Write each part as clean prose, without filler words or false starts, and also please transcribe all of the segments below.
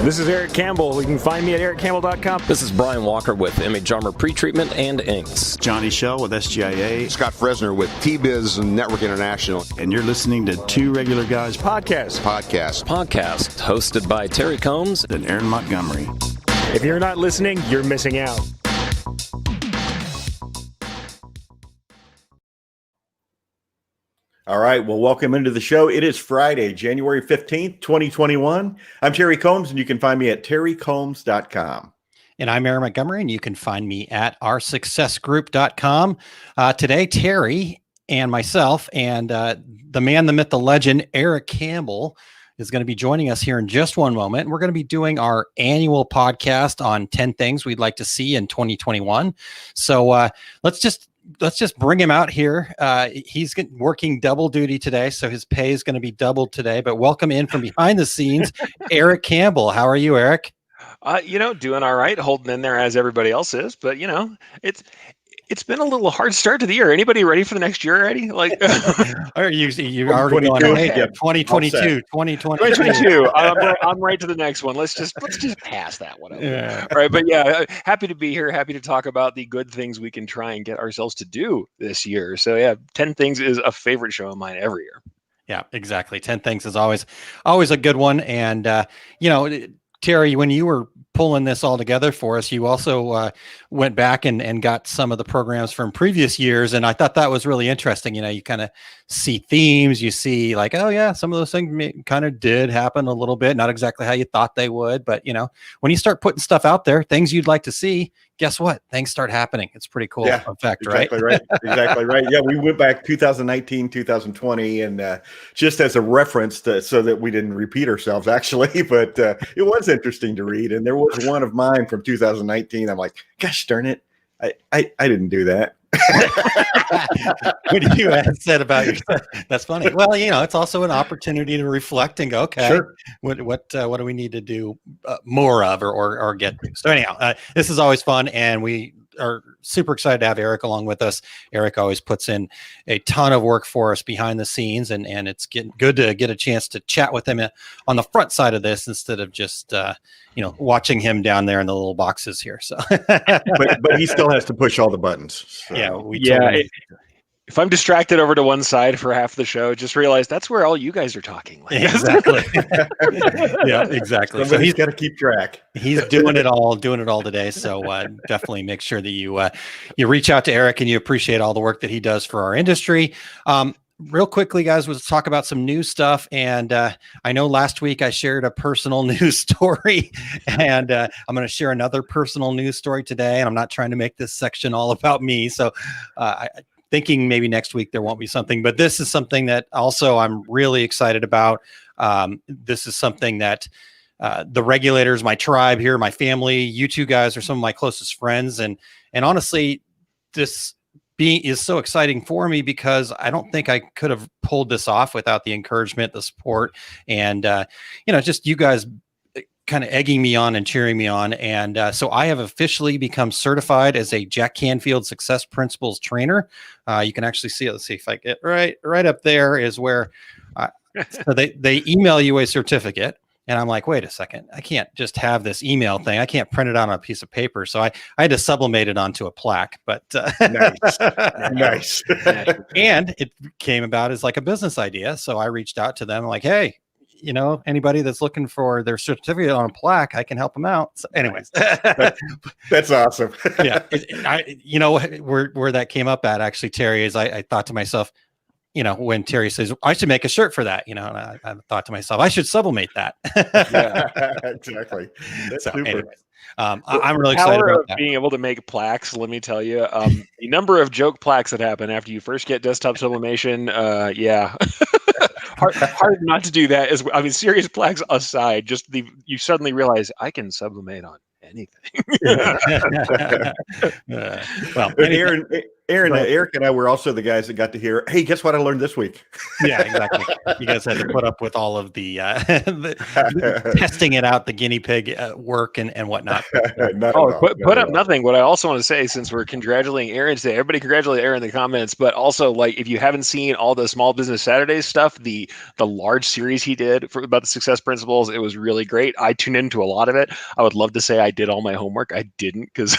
This is Eric Campbell. You can find me at ericcampbell.com. This is Brian Walker with Image Armor Pretreatment and Inks. Johnny Shell with SGIA. Scott Fresner with T-Biz Network International. And you're listening to Two Regular Guys Podcast, hosted by Terry Combs and Aaron Montgomery. If you're not listening, you're missing out. All right. Well, welcome into the show. It is Friday, January 15th, 2021. I'm Terry Combs, and you can find me at terrycombs.com. And I'm Aaron Montgomery, and you can find me at oursuccessgroup.com. Today, Terry and myself and the man, the myth, the legend, Eric Campbell, is going to be joining us here in just one moment. And we're going to be doing our annual podcast on 10 things we'd like to see in 2021. So let's just bring him out here. He's working double duty today, so his pay is going to be doubled today. But welcome in from behind the scenes, Eric Campbell. How are you, Eric? Doing all right, holding in there as everybody else is. But it's been a little hard start to the year. Anybody ready for the next year already? Like, are you already going ahead? 2022. I'm right to the next one. Let's just pass that one over. Yeah. All right, but yeah, happy to be here. Happy to talk about the good things we can try and get ourselves to do this year. So yeah, 10 Things is a favorite show of mine every year. Yeah, exactly. 10 Things is always a good one. And Terry, when you were pulling this all together for us, you also went back and got some of the programs from previous years. And I thought that was really interesting. You kind of see themes, you see like, oh yeah, some of those things kind of did happen a little bit, not exactly how you thought they would. But, when you start putting stuff out there, things you'd like to see, guess what? Things start happening. It's pretty cool. Yeah, effect, exactly right? Exactly right. Yeah, we went back 2019, 2020, and just as a reference so that we didn't repeat ourselves, actually. But it was interesting to read. And there was one of mine from 2019. I'm like, gosh darn it. I didn't do that. What you had said about yourself. That's funny. Well, it's also an opportunity to reflect and go, okay, sure. What do we need to do more of or get to? So anyhow, this is always fun, and we are super excited to have Eric along with us. Eric always puts in a ton of work for us behind the scenes, and it's good to get a chance to chat with him on the front side of this instead of just watching him down there in the little boxes here. So, but he still has to push all the buttons. So. Yeah, if I'm distracted over to one side for half the show, just realize that's where all you guys are talking. Like. Exactly. Yeah, exactly. So he's got to keep track. He's doing it all today. So definitely make sure that you reach out to Eric and you appreciate all the work that he does for our industry. Real quickly, guys, let's talk about some news stuff. And I know last week I shared a personal news story, and I'm going to share another personal news story today. And I'm not trying to make this section all about me. So thinking maybe next week there won't be something, but this is something that also I'm really excited about. This is something that the regulators, my tribe here, my family, you two guys are some of my closest friends. And honestly, this is so exciting for me because I don't think I could have pulled this off without the encouragement, the support, and just you guys kind of egging me on and cheering me on. And so I have officially become certified as a Jack Canfield Success Principles trainer. You can actually see it. Let's see if I get right up there is where so they email you a certificate. And I'm like, wait a second, I can't just have this email thing. I can't print it out on a piece of paper. So I had to sublimate it onto a plaque, but nice. And it came about as like a business idea. So I reached out to them like, hey, anybody that's looking for their certificate on a plaque, I can help them out. So anyways, that's awesome. Yeah. Where that came up at actually, Terry, is I thought to myself, when Terry says, I should make a shirt for that, and I thought to myself, I should sublimate that. Yeah, exactly. That's super. Anyways, I'm really excited about that. Being able to make plaques, let me tell you, the number of joke plaques that happen after you first get desktop sublimation, yeah. hard not to do that. Serious plaques aside, you suddenly realize I can sublimate on anything. Well, Eric and I were also the guys that got to hear, hey, guess what I learned this week? Yeah, exactly. You guys had to put up with all of the testing it out, the guinea pig work and whatnot. Put up nothing. What I also want to say, since we're congratulating Aaron today, everybody congratulate Aaron in the comments, but also, like, if you haven't seen all the Small Business Saturdays stuff, the large series he did about the success principles, it was really great. I tuned into a lot of it. I would love to say I did all my homework. I didn't, because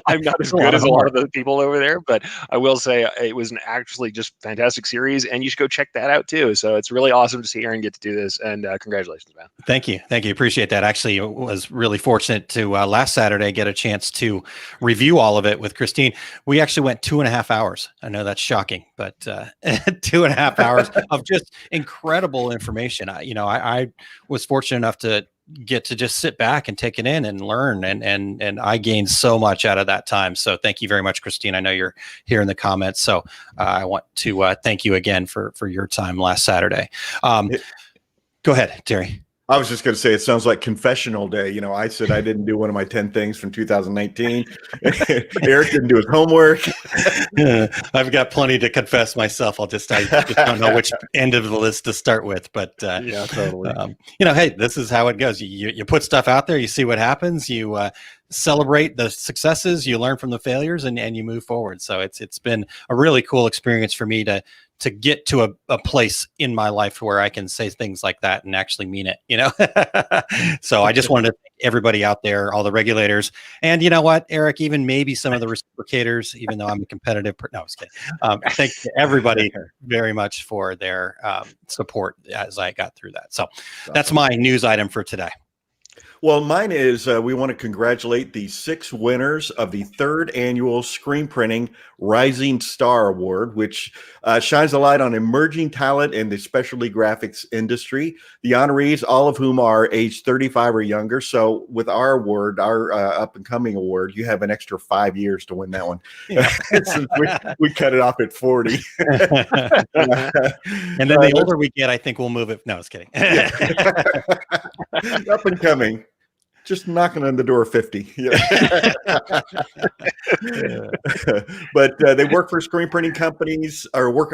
I'm not as good as a lot of the people over there, but I will say it was an actually just fantastic series, and you should go check that out too. So it's really awesome to see Aaron get to do this, and congratulations, man. Thank you. Appreciate that. Actually, I was really fortunate to last Saturday get a chance to review all of it with Christine. We actually went 2.5 hours. I know that's shocking, but 2.5 hours of just incredible information. I was fortunate enough to get to just sit back and take it in and learn, and I gained so much out of that time. So thank you very much, Christine. I know you're here in the comments, so I want to thank you again for your time last Saturday. Go ahead, Terry. I was just going to say, it sounds like confessional day. I said I didn't do one of my 10 things from 2019. Eric didn't do his homework. I've got plenty to confess myself. I just don't know which end of the list to start with. But yeah, totally. Hey, this is how it goes. You put stuff out there, you see what happens, you celebrate the successes, you learn from the failures, and you move forward. So it's been a really cool experience for me to get to a place in my life where I can say things like that and actually mean it, So I just wanted to thank everybody out there, all the regulators, and you know what, Eric, even maybe some of the reciprocators, even though I'm a competitive no, I was kidding. Thanks to everybody very much for their support as I got through that. So that's my news item for today. Well, mine is we want to congratulate the 6 winners of the 3rd annual Screen Printing Rising Star Award, which shines a light on emerging talent in the specialty graphics industry. The honorees, all of whom are age 35 or younger. So with our award, our up-and-coming award, you have an extra 5 years to win that one. Yeah. Since we cut it off at 40. And then the older we get, I think we'll move it. No, I was kidding. Up and coming. Just knocking on the door of 50. But they work for screen printing companies, or work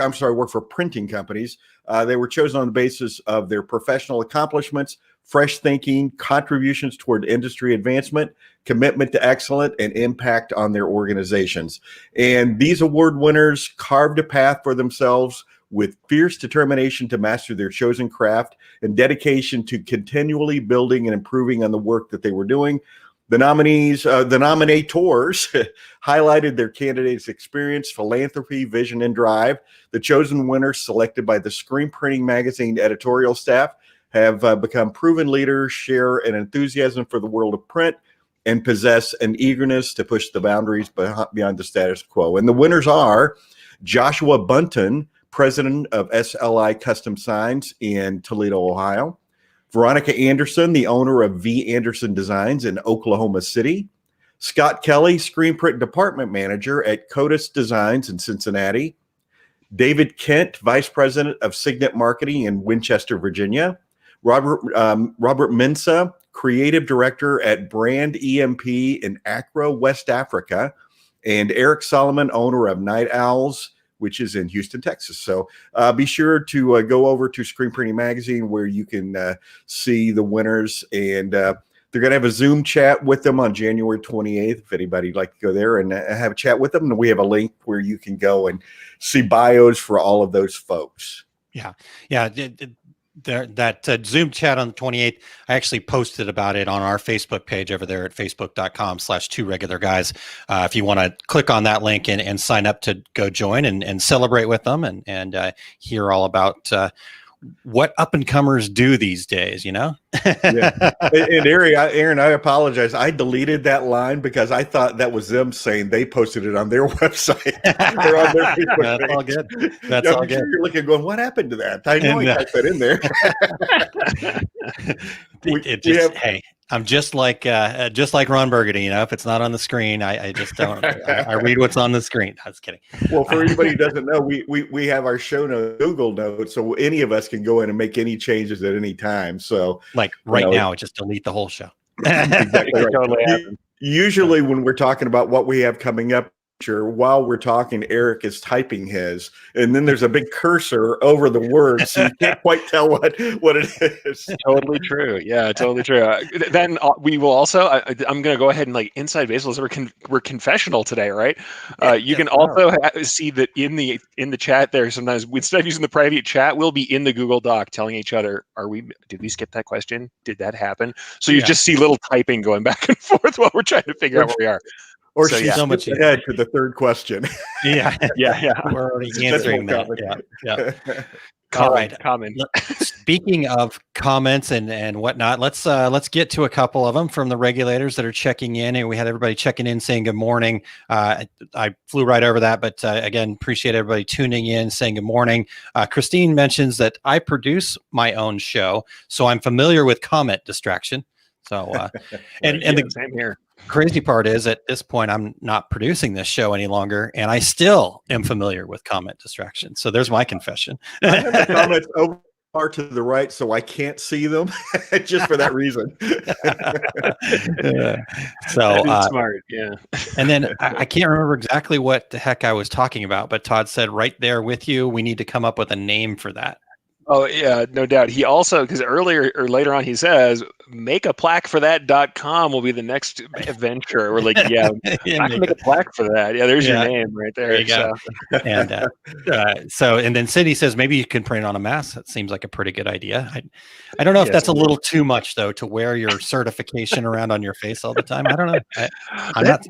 for printing companies. They were chosen on the basis of their professional accomplishments, fresh thinking, contributions toward industry advancement, commitment to excellence, and impact on their organizations. And these award winners carved a path for themselves with fierce determination to master their chosen craft and dedication to continually building and improving on the work that they were doing. The nominators highlighted their candidates' experience, philanthropy, vision, and drive. The chosen winners, selected by the Screen Printing Magazine editorial staff, have become proven leaders, share an enthusiasm for the world of print, and possess an eagerness to push the boundaries beyond the status quo. And the winners are Joshua Bunton, president of SLI Custom Signs in Toledo, Ohio; Veronica Anderson, the owner of V. Anderson Designs in Oklahoma City; Scott Kelly, screen print department manager at Codis Designs in Cincinnati; David Kent, vice president of Signet Marketing in Winchester, Virginia; Robert Mensa, creative director at Brand EMP in Accra, West Africa; and Eric Solomon, owner of Night Owls, which is in Houston, Texas. So be sure to go over to Screen Printing Magazine, where you can see the winners. And they're going to have a Zoom chat with them on January 28th. If anybody'd like to go there and have a chat with them, and we have a link where you can go and see bios for all of those folks. Yeah. That Zoom chat on the 28th, I actually posted about it on our Facebook page over there at facebook.com/2regularguys. If you want to click on that link and sign up to go join and celebrate with them and hear all about what up and comers do these days, Yeah. And Aaron, I apologize. I deleted that line because I thought that was them saying they posted it on their website. Or on their Facebook That's page. all good. That's all good. You're looking, going, what happened to that? I know I typed that in there. Hey, I'm just like Ron Burgundy. If it's not on the screen, I just don't. I read what's on the screen. I was kidding. Well, for anybody who doesn't know, we have our show notes, Google Notes, so any of us can go in and make any changes at any time. So, like now, just delete the whole show. Exactly right. Usually, when we're talking about what we have coming up, while we're talking, Eric is typing his, and then there's a big cursor over the word, so you can't quite tell what it is. Totally true. Yeah, totally true. Then we will also. I'm going to go ahead and inside baseball. We're confessional today, right? You can also see that in the chat there. Sometimes instead of using the private chat, we'll be in the Google Doc telling each other, did we skip that question? Did that happen? So you just see little typing going back and forth while we're trying to figure out where we are. Or so, she's so much ahead to the third question. Yeah. We're already answering that. Yeah. Comment. Speaking of comments and whatnot, let's get to a couple of them from the regulators that are checking in, and we had everybody checking in saying good morning. I flew right over that, but again, appreciate everybody tuning in, saying good morning. Christine mentions that I produce my own show, so I'm familiar with comment distraction. So, the same here. Crazy part is at this point, I'm not producing this show any longer, and I still am familiar with comment distraction. So there's my confession. I have the comments over far to the right, so I can't see them just for that reason. So smart. Yeah. And then I can't remember exactly what the heck I was talking about, but Todd said right there with you, we need to come up with a name for that. Oh yeah, no doubt. He also, because earlier or later on, he says, "Make a plaque for that.com will be the next adventure." We're like, yeah, I can make a plaque for that. Yeah, there's your name right there. There you go. And and then Cindy says maybe you can print it on a mask. That seems like a pretty good idea. I don't know if that's a little too much though to wear your certification around on your face all the time. I don't know. I'm not.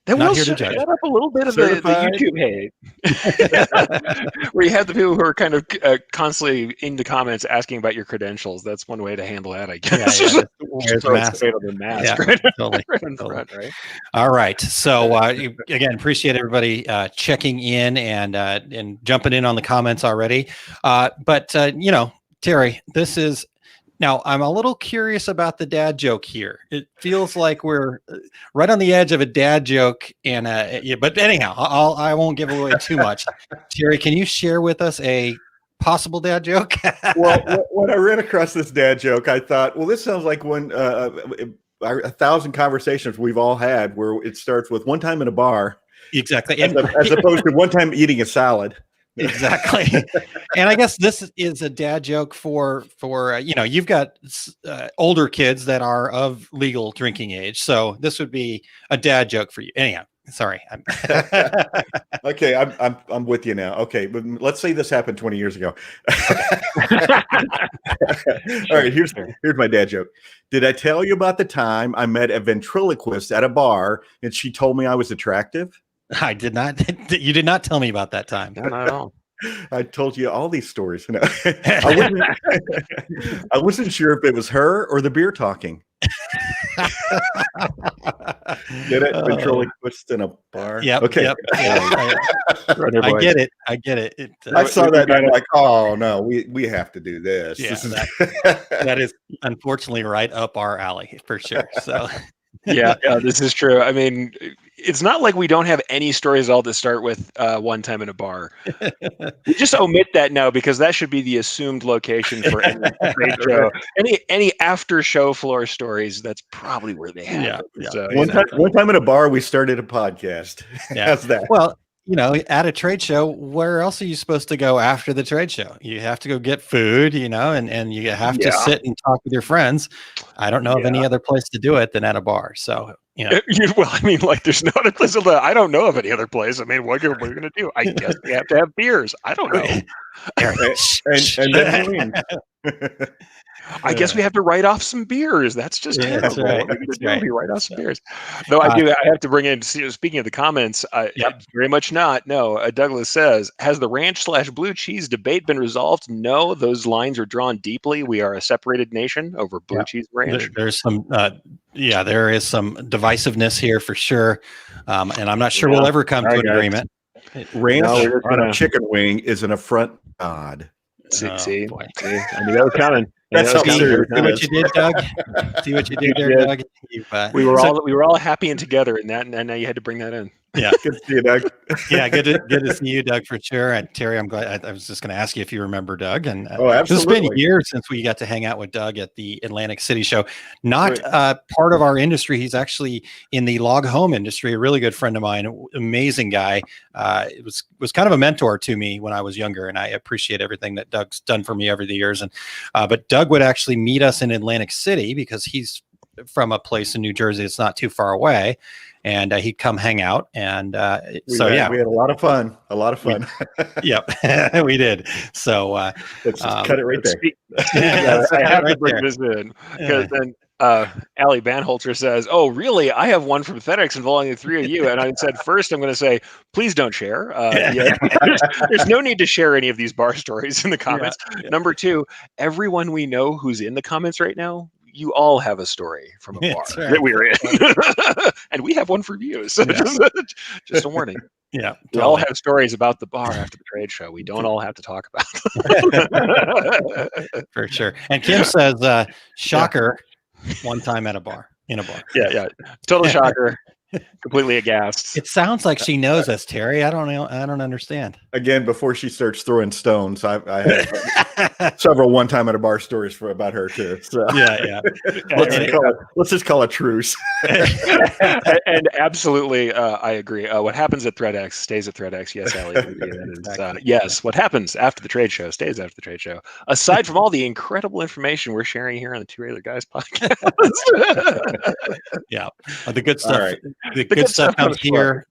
That will shut up a little bit of the YouTube hate, where you have the people who are kind of constantly in the comments asking about your credentials. That's one way to handle that, I guess. Yeah, There's a mask. Right? Totally. Right in front, right? All right. So again, appreciate everybody checking in and jumping in on the comments already. But Terry, this is. Now, I'm a little curious about the dad joke here. It feels like we're right on the edge of a dad joke, but anyhow, I won't give away too much. Terry, can you share with us a possible dad joke? Well, when I ran across this dad joke, I thought, well, this sounds like one 1,000 conversations we've all had where it starts with one time in a bar. Exactly. As opposed to one time eating a salad. Exactly. And I guess this is a dad joke for you've got older kids that are of legal drinking age. So this would be a dad joke for you. Anyhow, sorry. Okay, I'm with you now. Okay, but let's say this happened 20 years ago. All right, here's my dad joke. Did I tell you about the time I met a ventriloquist at a bar and she told me I was attractive? I did not. You did not tell me about that time. No, not at all. I told you all these stories. I wasn't sure if it was her or the beer talking. Get it? Ventriloquist in a bar. Yeah. Okay. Yep. I get it. I get it. I saw that and I'm like, oh no, we have to do this. Yeah, This is that is unfortunately right up our alley for sure. So. Yeah, this is true. I mean, it's not like we don't have any stories at all to start with one time in a bar. We just omit that now because that should be the assumed location for any trade show. Any after show floor stories, that's probably where they happen. Yeah. So, one time in a bar, we started a podcast. Yeah. How's that? Well, at a trade show, where else are you supposed to go after the trade show? You have to go get food, and you have to sit and talk with your friends. I don't know of any other place to do it than at a bar. So, well, I mean, there's no other place. I don't know of any other place. I mean, what are we going to do? I guess we have to have beers. I don't know. and then I guess we have to write off some beers. That's just terrible. That's right. We write off some beers. Though I have to bring in, speaking of the comments, very much not. No, Douglas says, has the ranch/blue cheese debate been resolved? No, those lines are drawn deeply. We are a separated nation over blue cheese ranch. There's some, there is some divisiveness here for sure. And I'm not sure we'll ever come to an agreement. Ranch on a chicken wing is an affront to God. See, I knew that was coming. That's absurd. See what you did, Doug? See what you did there, Doug? We were all happy and together in that, and now you had to bring that in. Yeah. Good to see you, Doug. Yeah, good to see you, Doug, for sure. And Terry, I'm glad. I was just going to ask you if you remember Doug. And Oh, absolutely. It's been years since we got to hang out with Doug at the Atlantic City show. Not part of our industry. He's actually in the log home industry. A really good friend of mine, amazing guy. It was kind of a mentor to me when I was younger, and I appreciate everything that Doug's done for me over the years. And but Doug would actually meet us in Atlantic City because he's from a place in New Jersey. It's not too far away. And he'd come hang out. And we had a lot of fun. Yep, we did. So let's just cut it right there. I have to bring this in because then Allie Banholzer says, "Oh, really? I have one from FedEx involving the three of you." And I said, first, I'm going to say, please don't share. There's no need to share any of these bar stories in the comments. Yeah. Number two, everyone we know who's in the comments right now, you all have a story from a bar that we were in. And we have one for you. So just a warning. Yeah. We all have stories about the bar after the trade show. We don't all have to talk about them. For sure. And Kim says, shocker, one time at a bar, in a bar. Yeah. Total shocker. Completely aghast. It sounds like she knows us, Terry. I don't know. I don't understand. Again, before she starts throwing stones, I have several one time at a bar stories about her too. So. Yeah. Let's just call it truce. And absolutely, I agree. What happens at ThreadX stays at ThreadX. Yes, Allie. Yes, what happens after the trade show stays after the trade show. Aside from all the incredible information we're sharing here on the Two Regular Guys podcast. Yeah, the good stuff. All right. The good stuff comes here.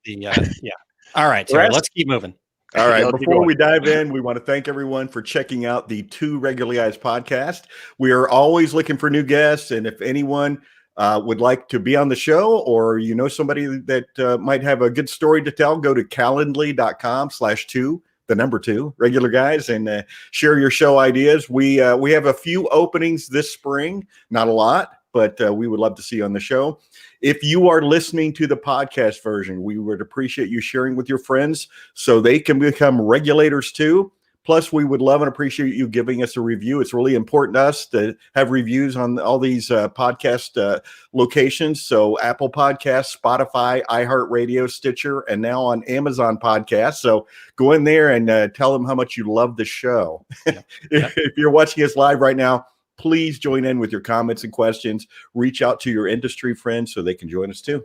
All right, Terry, let's keep moving. All right. Before we dive in, we want to thank everyone for checking out the Two Regular Guys podcast. We are always looking for new guests, and if anyone would like to be on the show, or you know somebody that might have a good story to tell, go to calendly.com/2, the number 2, Regular Guys, and share your show ideas. We have a few openings this spring, not a lot, but we would love to see you on the show. If you are listening to the podcast version, we would appreciate you sharing with your friends so they can become regulators too. Plus, we would love and appreciate you giving us a review. It's really important to us to have reviews on all these podcast locations. So Apple Podcasts, Spotify, iHeartRadio, Stitcher, and now on Amazon Podcasts. So go in there and tell them how much you love the show. Yeah. If you're watching us live right now, please join in with your comments and questions. Reach out to your industry friends so they can join us too.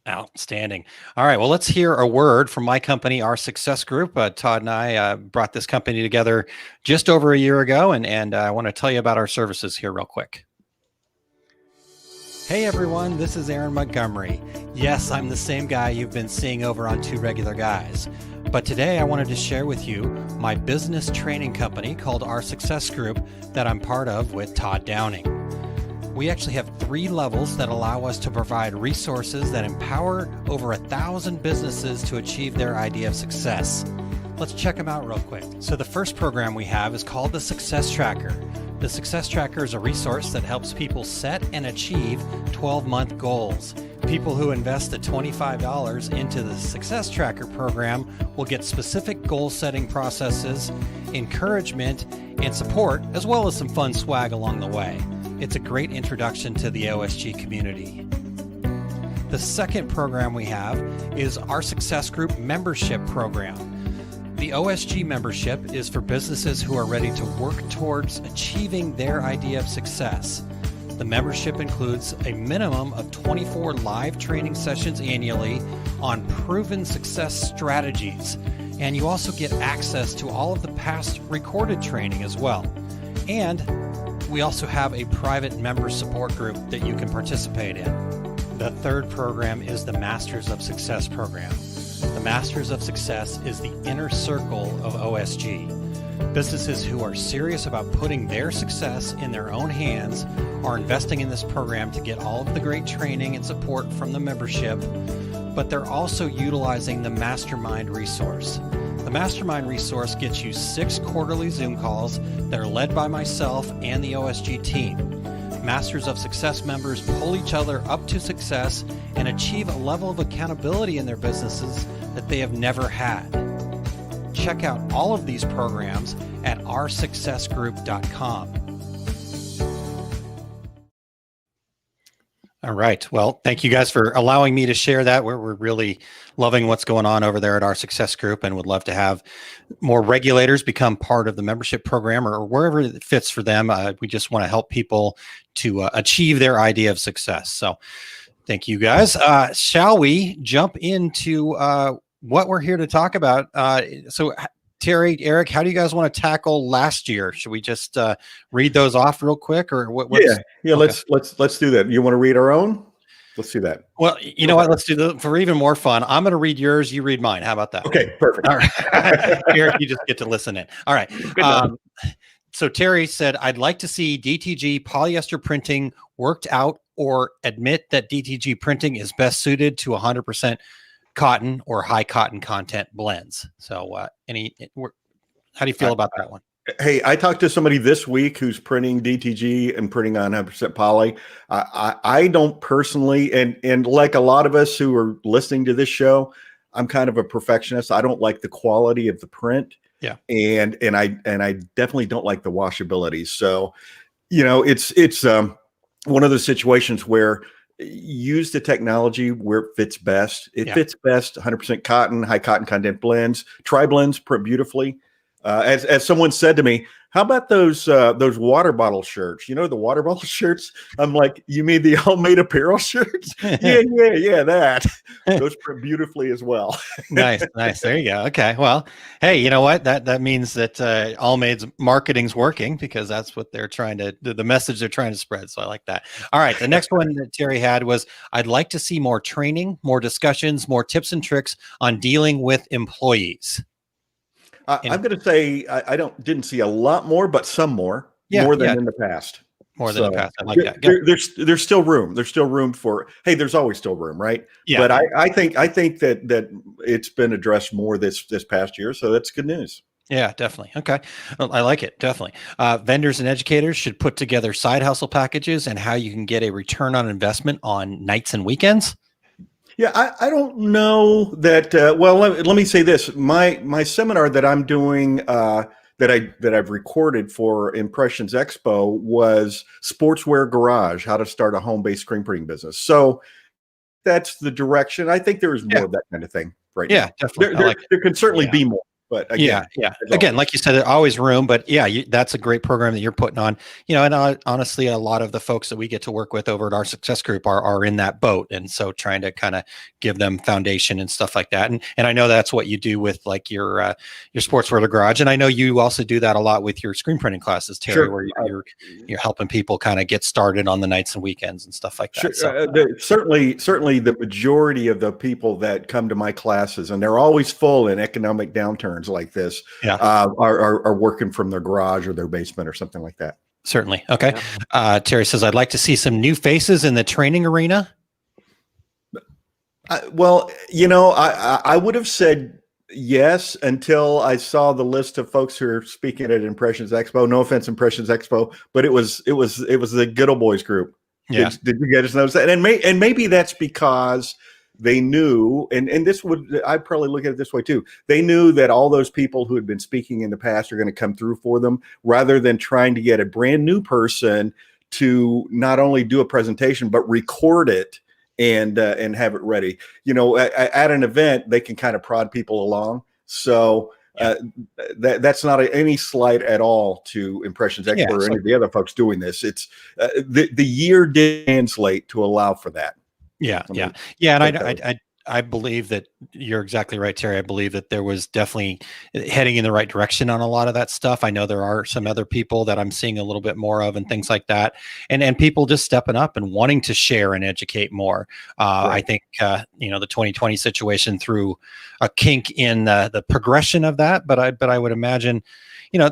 Outstanding. All right. Well, let's hear a word from my company, Our Success Group. Todd and I brought this company together just over a year ago, and I want to tell you about our services here real quick. Hey, everyone. This is Aaron Montgomery. Yes, I'm the same guy you've been seeing over on Two Regular Guys. But today I wanted to share with you my business training company called Our Success Group that I'm part of with Todd Downing. We actually have 3 levels that allow us to provide resources that empower over 1,000 businesses to achieve their idea of success. Let's check them out real quick. So the first program we have is called the Success Tracker. The Success Tracker is a resource that helps people set and achieve 12-month goals. People who invest the $25 into the Success Tracker program will get specific goal-setting processes, encouragement, and support, as well as some fun swag along the way. It's a great introduction to the OSG community. The second program we have is our Success Group membership program. The OSG membership is for businesses who are ready to work towards achieving their idea of success. The membership includes a minimum of 24 live training sessions annually on proven success strategies. And you also get access to all of the past recorded training as well. And we also have a private member support group that you can participate in. The third program is the Masters of Success program. The Masters of Success is the inner circle of OSG. Businesses who are serious about putting their success in their own hands are investing in this program to get all of the great training and support from the membership, but they're also utilizing the Mastermind resource. The Mastermind resource gets you 6 quarterly Zoom calls that are led by myself and the OSG team. Masters of Success members pull each other up to success and achieve a level of accountability in their businesses that they have never had. Check out all of these programs at oursuccessgroup.com. All right. Well, thank you guys for allowing me to share that. We're really loving what's going on over there at our success group, and would love to have more regulators become part of the membership program or wherever it fits for them. We just want to help people to achieve their idea of success. So thank you guys. Shall we jump into what we're here to talk about? So Terry, Eric, how do you guys want to tackle last year? Should we just read those off real quick, or what? Yeah. Okay. Let's do that. You want to read our own? Let's do that. Well, you know what? Let's do the for even more fun. I'm going to read yours. You read mine. How about that? Okay, perfect. All right, Eric, you just get to listen in. All right. So Terry said, "I'd like to see DTG polyester printing worked out, or admit that DTG printing is best suited to 100% cotton or high cotton content blends." So, how do you feel about that one? Hey, I talked to somebody this week who's printing DTG and printing on 100% poly. I don't personally, and like a lot of us who are listening to this show, I'm kind of a perfectionist. I don't like the quality of the print. Yeah. And I definitely don't like the washability. So, it's one of those situations where use the technology where it fits best. It fits best 100% cotton, high cotton content blends. Tri-blends print beautifully. As someone said to me, how about those water bottle shirts? You know, the water bottle shirts? I'm like, you mean the All-Made apparel shirts? yeah, that. Those print beautifully as well. Nice. There you go. Okay. Well, hey, you know what? That means that All-Made's marketing's working, because that's what they're trying to, the message they're trying to spread. So I like that. All right. The next one that Terry had was, I'd like to see more training, more discussions, more tips and tricks on dealing with employees. I'm going to say I didn't see a lot more, but some more than in the past. More than the past. I like that. There's still room. There's still room for. Hey, there's always still room, right? Yeah. But I think that it's been addressed more this past year, so that's good news. Yeah, definitely. Okay, well, I like it. Definitely. Vendors and educators should put together side hustle packages and how you can get a return on investment on nights and weekends. Yeah, I don't know that. Well, let me say this: my seminar that I'm doing, that I've recorded for Impressions Expo, was Sportswear Garage: How to Start a Home-Based Screen Printing Business. So that's the direction. I think there is more of that kind of thing right now. Yeah, definitely. There can certainly be more. But again, again, like you said, there's always room. But yeah, that's a great program that you're putting on. And honestly, a lot of the folks that we get to work with over at our success group are in that boat, and so trying to kind of give them foundation and stuff like that. And I know that's what you do with like your Sportswear Garage, and I know you also do that a lot with your screen printing classes, Terry, where you're helping people kind of get started on the nights and weekends and stuff like that. Certainly, the majority of the people that come to my classes, and they're always full in economic downturns like this, are working from their garage or their basement or something like that. Certainly. Okay. Terry says, I'd like to see some new faces in the training arena. Well, I would have said yes until I saw the list of folks who are speaking at Impressions Expo. No offense, Impressions Expo, but it was the Good Old Boys group. Yeah. Did you guys notice that? And maybe that's because they knew, and I'd probably look at it this way too. They knew that all those people who had been speaking in the past are going to come through for them, rather than trying to get a brand new person to not only do a presentation, but record it and have it ready. At an event, they can kind of prod people along. So that's not any slight at all to Impressions Expo or any of the other folks doing this. It's the year did translate to allow for that. Yeah. And I believe that you're exactly right, Terry. I believe that there was definitely heading in the right direction on a lot of that stuff. I know there are some other people that I'm seeing a little bit more of and things like that. And people just stepping up and wanting to share and educate more. Right. I think, the 2020 situation threw a kink in the progression of that. But I would imagine,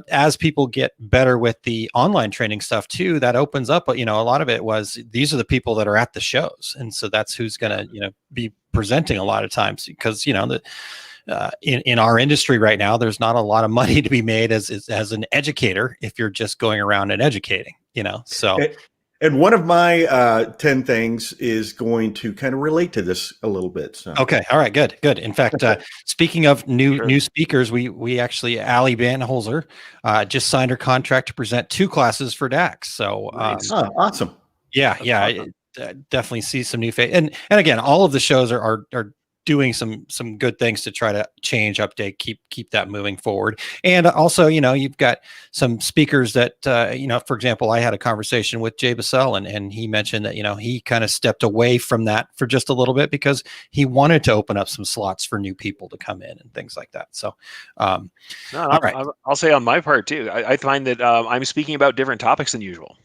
as people get better with the online training stuff too, that opens up, a lot of it was, these are the people that are at the shows. And so that's who's going to, be presenting a lot of times, because, in our industry right now, there's not a lot of money to be made as an educator if you're just going around and educating, so. And one of my 10 things is going to kind of relate to this a little bit. So. Okay. All right. Good. In fact, speaking of new speakers, we actually, Allie Banholzer just signed her contract to present 2 classes for DAX. So nice. Awesome. Yeah. definitely see some new face. And again, all of the shows are doing some good things to try to change, update, keep that moving forward. And also, you've got some speakers that, for example, I had a conversation with Jay Bassell, and he mentioned that, he kind of stepped away from that for just a little bit because he wanted to open up some slots for new people to come in and things like that. So, all right. I'll say on my part too, I find that I'm speaking about different topics than usual.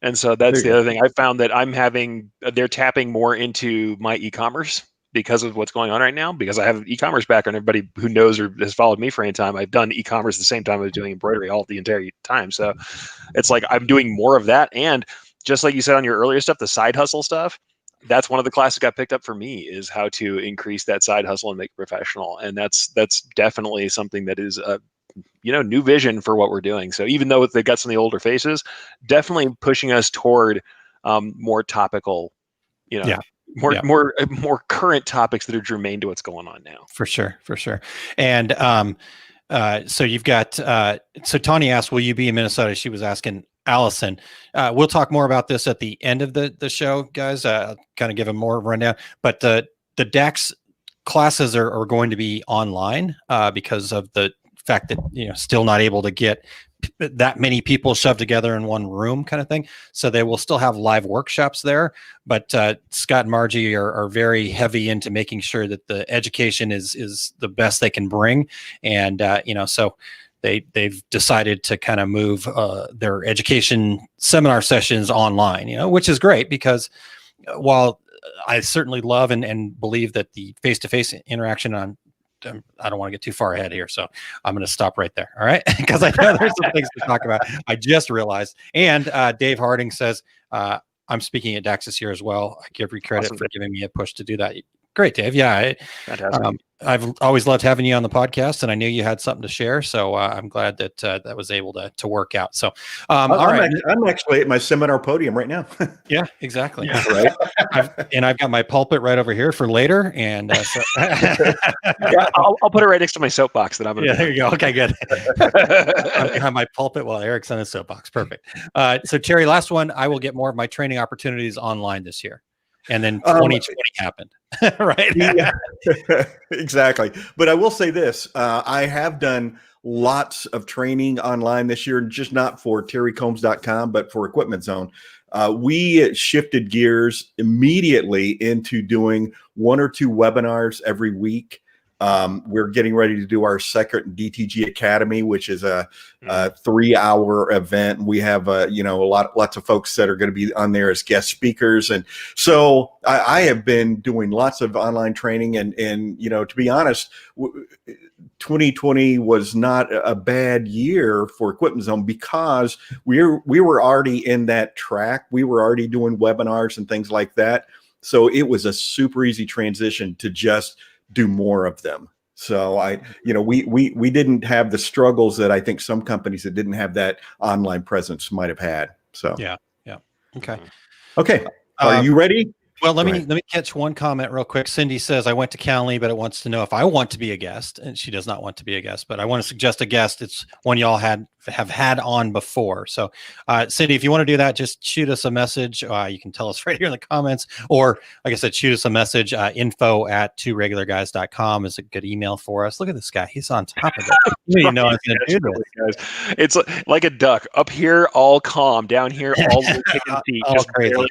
And so that's the other thing. I found that they're tapping more into my e-commerce because of what's going on right now, because I have an e-commerce background. Everybody who knows or has followed me for any time, I've done e-commerce at the same time I was doing embroidery all the entire time. So it's like I'm doing more of that. And just like you said on your earlier stuff, the side hustle stuff, that's one of the classes that got picked up for me, is how to increase that side hustle and make it professional. And that's definitely something that is a new vision for what we're doing. So even though they've got some of the older faces, definitely pushing us toward more topical, more current topics that are germane to what's going on now. For sure. And so you've got so Tawny asked, will you be in Minnesota? She was asking Allison. We'll talk more about this at the end of the show, guys. I'll kind of give a more rundown, but the DAX classes are going to be online because of the fact that still not able to get that many people shoved together in one room, kind of thing. So they will still have live workshops there, but Scott and Margie are very heavy into making sure that the education is the best they can bring, and so they've decided to kind of move their education seminar sessions online, which is great, because while I certainly love and believe that the face-to-face interaction I don't want to get too far ahead here, so I'm going to stop right there. All right. Because I know there's some things to talk about. I just realized. And Dave Harding says, I'm speaking at DAX this year as well. I give you credit for giving me a push to do that. Great, Dave. Yeah. I've always loved having you on the podcast, and I knew you had something to share. So I'm glad that that was able to work out. So all right. I'm actually at my seminar podium right now. Yeah, exactly. Yeah, right. I've got my pulpit right over here for later. And yeah, I'll put it right next to my soapbox that I'm going to. Yeah, there you go. Okay, good. I'm behind my pulpit while Eric's on his soapbox. Perfect. So Terry, last one. I will get more of my training opportunities online this year. And then 2020 happened, right? Yeah, exactly. But I will say this. I have done lots of training online this year, just not for terrycombs.com, but for Equipment Zone. We shifted gears immediately into doing 1 or 2 webinars every week. We're getting ready to do our second DTG Academy, which is a 3-hour event. We have lots of folks that are going to be on there as guest speakers, and so I have been doing lots of online training. And to be honest, 2020 was not a bad year for Equipment Zone, because we were already in that track. We were already doing webinars and things like that, so it was a super easy transition to just do more of them. So we didn't have the struggles that I think some companies that didn't have that online presence might have had. So yeah. Okay. Are you ready? Well, let me catch one comment real quick. Cindy says, I went to Calney, but it wants to know if I want to be a guest. And she does not want to be a guest, but I want to suggest a guest. It's one y'all have had on before. So Cindy, if you want to do that, just shoot us a message. You can tell us right here in the comments, or like I said, shoot us a message. info@tworegularguys.com is a good email for us. Look at this guy. He's on top of it. You didn't know I was going to do this. It's like a duck. Up here, all calm. Down here, all chicken feet. All crazy.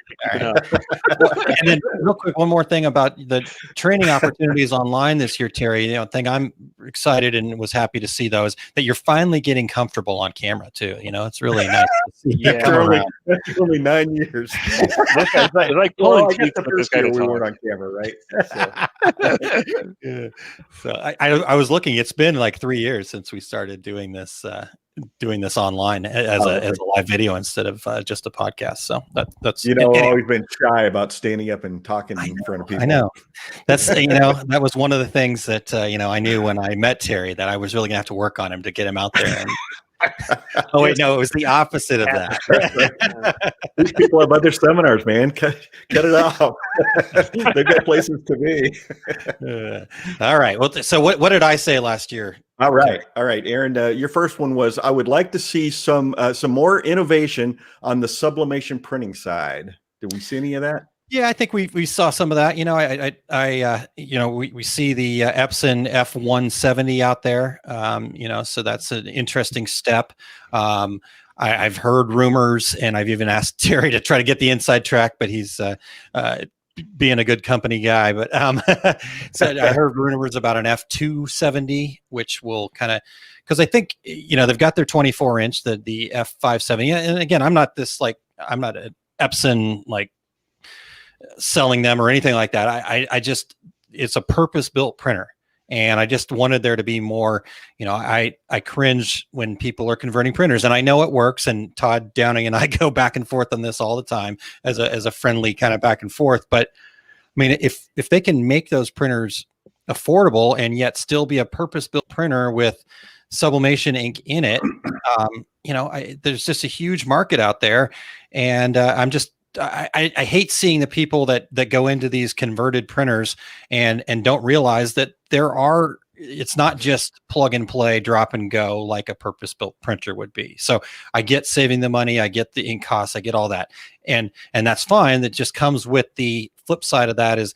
And then real quick, one more thing about the training opportunities online this year, Terry. Thing I'm excited and was happy to see, though, is that you're finally getting comfortable on camera too. It's really nice to see you come around. That's only 9 years. It's like pulling teeth with this guy. We weren't on camera, right? So, yeah. So I was looking. It's been like 3 years since we started doing this online as a live video instead of just a podcast. So that's I've always been shy about standing up and talking in front of people. I know that's that was one of the things that I knew when I met Terry that I was really gonna have to work on him to get him out there. And, oh wait, no, it was the opposite of that. These people have other seminars, man. Cut it off. They've got places to be. All right. Well, so what did I say last year? All right, Aaron. Your first one was, I would like to see some more innovation on the sublimation printing side. Did we see any of that? Yeah, I think we saw some of that. We see the Epson F170 out there. So that's an interesting step. I've heard rumors, and I've even asked Terry to try to get the inside track, but he's being a good company guy. But so I heard rumors about an F270, which will kind of, because I think they've got their 24-inch, the F570, and again, I'm not an Epson like selling them or anything like that. I just, it's a purpose-built printer. And I just wanted there to be more, I cringe when people are converting printers, and I know it works. And Todd Downing and I go back and forth on this all the time as a friendly kind of back and forth. But I mean, if they can make those printers affordable and yet still be a purpose-built printer with sublimation ink in it, there's just a huge market out there. And I hate seeing the people that go into these converted printers and don't realize that it's not just plug and play, drop and go like a purpose-built printer would be. So I get saving the money, I get the ink costs, I get all that. And that's fine. That just comes with the flip side of that is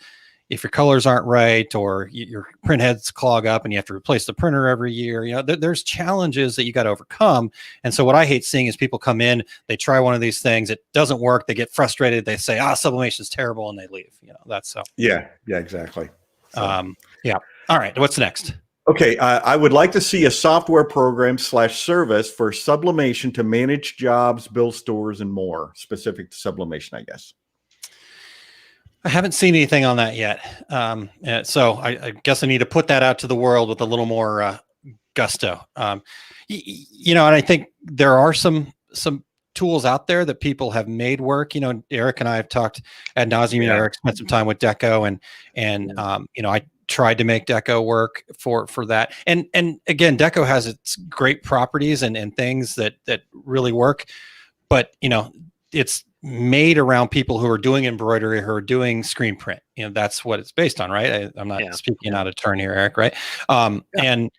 if your colors aren't right or your print heads clog up and you have to replace the printer every year, there's challenges that you got to overcome. And so what I hate seeing is people come in, they try one of these things, it doesn't work, they get frustrated, they say, sublimation is terrible, and they leave. That's so. Yeah, exactly. So. Yeah. All right. What's next? Okay, I would like to see a software program / service for sublimation to manage jobs, build stores, and more. Specific to sublimation, I guess. I haven't seen anything on that yet. So I guess I need to put that out to the world with a little more gusto. And I think there are some tools out there that people have made work. Eric and I have talked ad nauseum. Eric spent some time with Deco, and I tried to make Deco work for that. And again, Deco has its great properties and things that really work, but it's made around people who are doing embroidery, who are doing screen print. That's what it's based on, right? I'm not speaking out of turn here, Eric, right? And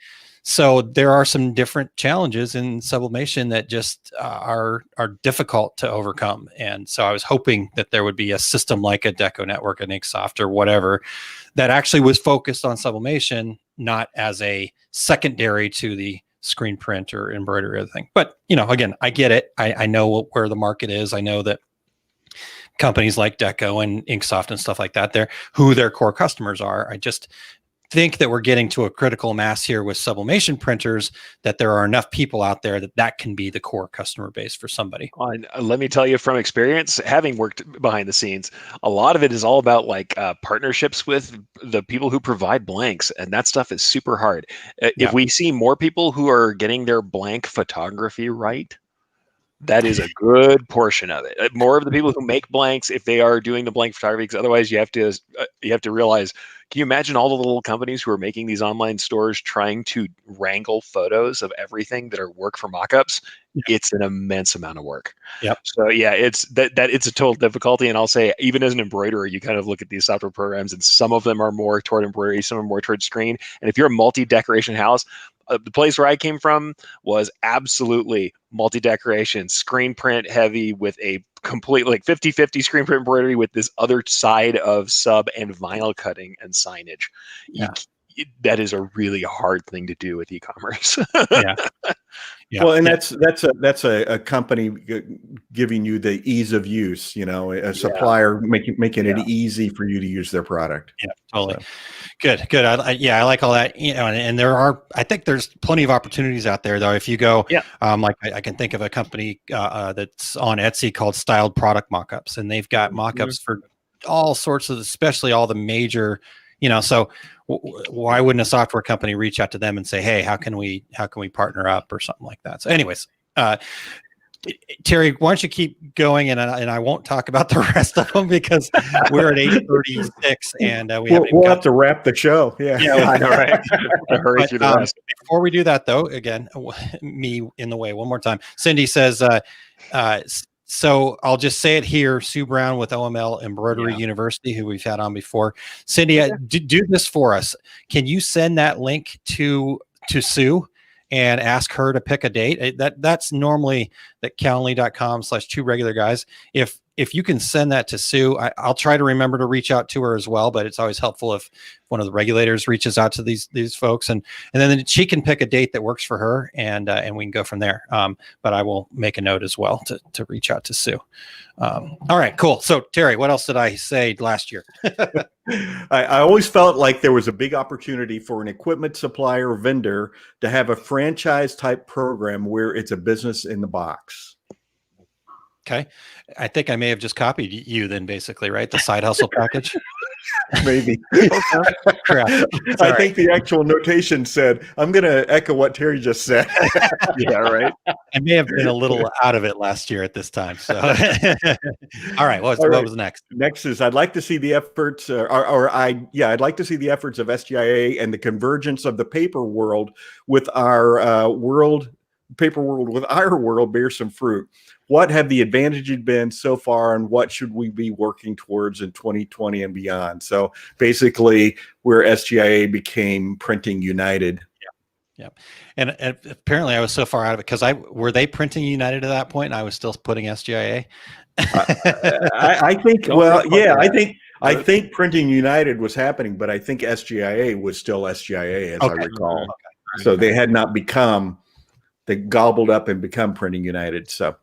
so there are some different challenges in sublimation that just are difficult to overcome. And so I was hoping that there would be a system like a Deco Network, an Inksoft, or whatever, that actually was focused on sublimation, not as a secondary to the screen print or embroidery or other thing. But again, I get it. I know where the market is. I know that companies like Deco and Inksoft and stuff like that, who their core customers are. I just think that we're getting to a critical mass here with sublimation printers, that there are enough people out there that can be the core customer base for somebody. Let me tell you from experience, having worked behind the scenes, a lot of it is all about partnerships with the people who provide blanks, and that stuff is super hard. If we see more people who are getting their blank photography right, that is a good portion of it. More of the people who make blanks, if they are doing the blank photography, because otherwise you have to realize, can you imagine all the little companies who are making these online stores trying to wrangle photos of everything that are work for mockups? Yeah. It's an immense amount of work. Yep. So yeah, it's a total difficulty. And I'll say, even as an embroiderer, you kind of look at these software programs, and some of them are more toward embroidery, some are more toward screen. And if you're a multi-decoration house, the place where I came from was absolutely multi-decoration, screen print heavy, with a complete 50-50 screen print embroidery with this other side of sub and vinyl cutting and signage. Yeah. That is a really hard thing to do with e-commerce. Yeah. Yeah. Well, and that's a company giving you the ease of use, a supplier making it easy for you to use their product. Yeah, totally. So. Good. I like all that. And I think there's plenty of opportunities out there, though. If you go, I can think of a company that's on Etsy called Styled Product Mockups, and they've got mockups for all sorts of, especially all the major. So why wouldn't a software company reach out to them and say, hey, how can we partner up or something like that? So anyways, Terry, why don't you keep going, and I won't talk about the rest of them because we're at 8:36 and we'll have to wrap the show. Yeah, I know, right? Hurry through the rest. Before we do that, though, again, me in the way one more time. Cindy says, so I'll just say it here, Sue Brown with OML Embroidery University, who we've had on before. Cindy, do this for us. Can you send that link to Sue and ask her to pick a date? That's normally at calendly.com/2regularguys. If if you can send that to Sue, I'll try to remember to reach out to her as well. But it's always helpful if one of the regulators reaches out to these folks, and then she can pick a date that works for her, and we can go from there. But I will make a note as well to reach out to Sue. All right, cool. So Terry, what else did I say last year? I always felt like there was a big opportunity for an equipment supplier or vendor to have a franchise type program where it's a business in the box. Okay. I think I may have just copied you then, basically, right? The side hustle package. Maybe. Correct. I think the actual notation said, I'm going to echo what Terry just said. Yeah, right. I may have been a little out of it last year at this time. So, all right. What was next? Next is I'd like to see the efforts, I'd like to see the efforts of SGIA and the convergence of the paper world with our paper world with our world bear some fruit. What have the advantages been so far, and what should we be working towards in 2020 and beyond? So basically, where SGIA became Printing United. Yeah. And apparently I was so far out of it because were they Printing United at that point and I was still putting SGIA? I think, well, yeah, I think Printing United was happening, but I think SGIA was still SGIA, as I recall. Okay. So they had not become, they gobbled up and become Printing United. So,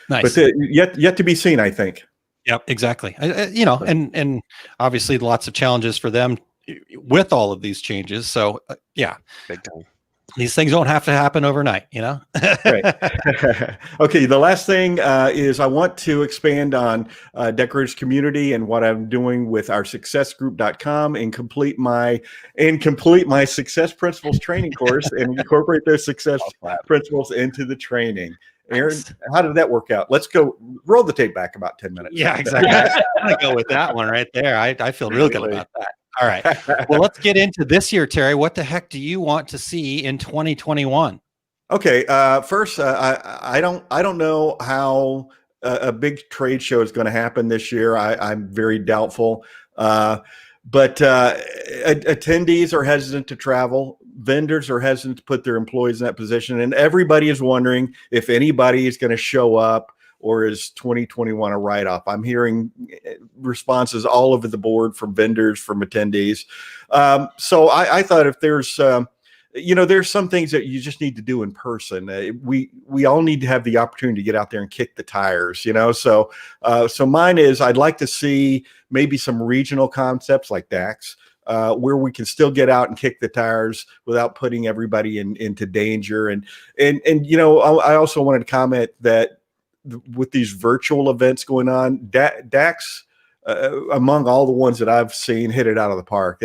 nice. But yet to be seen, I think. Yep, exactly. And obviously lots of challenges for them with all of these changes. So yeah, big time. These things don't have to happen overnight, Right. Okay. The last thing is I want to expand on Decorators Community and what I'm doing with our successgroup.com and complete my Success Principles training course and incorporate those success principles into the training. Aaron, how did that work out? Let's go roll the tape back about 10 minutes. Yeah, exactly. I'm going to go with that one right there. I feel real good about that. All right. Well, let's get into this year, Terry. What the heck do you want to see in 2021? Okay. First, I don't know how a big trade show is going to happen this year. I'm very doubtful. But attendees are hesitant to travel. Vendors are hesitant to put their employees in that position. And everybody is wondering if anybody is going to show up, or is 2021 a write-off? I'm hearing responses all over the board from vendors, from attendees. So I thought if there's, there's some things that you just need to do in person. We all need to have the opportunity to get out there and kick the tires, So mine is I'd like to see maybe some regional concepts like DAX, where we can still get out and kick the tires without putting everybody into danger. And I also wanted to comment that with these virtual events going on, DAX, among all the ones that I've seen, hit it out of the park.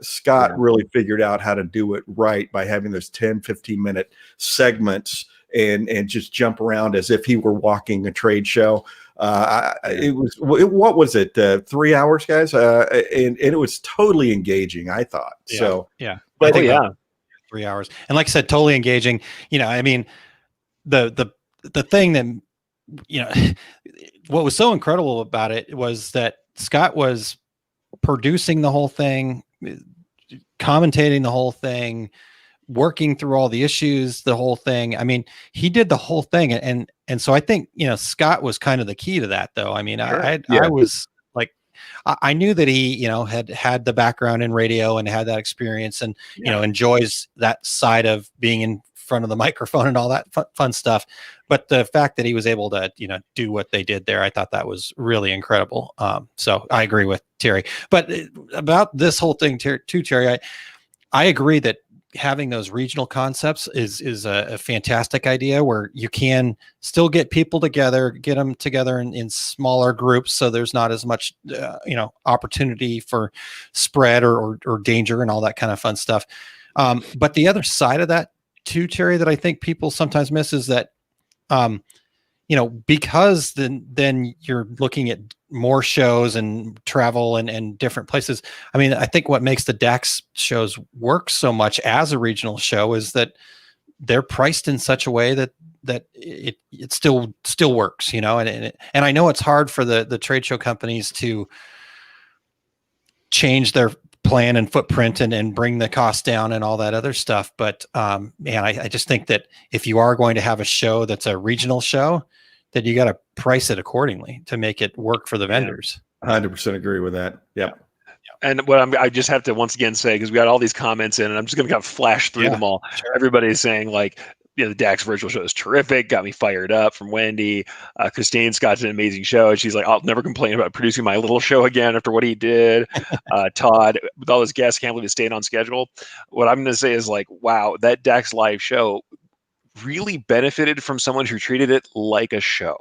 Scott really figured out how to do it right by having those 10, 15-minute segments and just jump around as if he were walking a trade show. What was it? 3 hours, guys? And it was totally engaging, I thought. Yeah. So, yeah. But 3 hours. And like I said, totally engaging. I mean, the thing that, what was so incredible about it was that Scott was producing the whole thing, commentating the whole thing, working through all the issues, the whole thing. I mean, he did the whole thing. And so I think, Scott was kind of the key to that, though. I mean, I was like, I knew that he, had the background in radio and had that experience and, enjoys that side of being in front of the microphone and all that fun stuff. But the fact that he was able to, do what they did there, I thought that was really incredible. So I agree with Terry. But about this whole thing too, Terry, I agree that having those regional concepts is a fantastic idea where you can still get people together, get them together in smaller groups. So there's not as much, opportunity for spread or danger and all that kind of fun stuff. But the other side of that too, Terry, that I think people sometimes miss is that, because then you're looking at more shows and travel and different places. I mean, I think what makes the DAX shows work so much as a regional show is that they're priced in such a way that it still works, and I know it's hard for the trade show companies to change their plan and footprint and bring the cost down and all that other stuff. But I just think that if you are going to have a show that's a regional show, that you got to price it accordingly to make it work for the vendors. 100% agree with that. Yep. And what I just have to once again say, because we got all these comments in, and I'm just going to kind of flash through them all. Sure. Everybody's saying like, the DAX virtual show is terrific, got me fired up. From Wendy, Christine Scott's an amazing show. She's like, I'll never complain about producing my little show again after what he did. Todd, with all his guests, can't believe it stayed on schedule. What I'm going to say is like, wow, that DAX live show really benefited from someone who treated it like a show.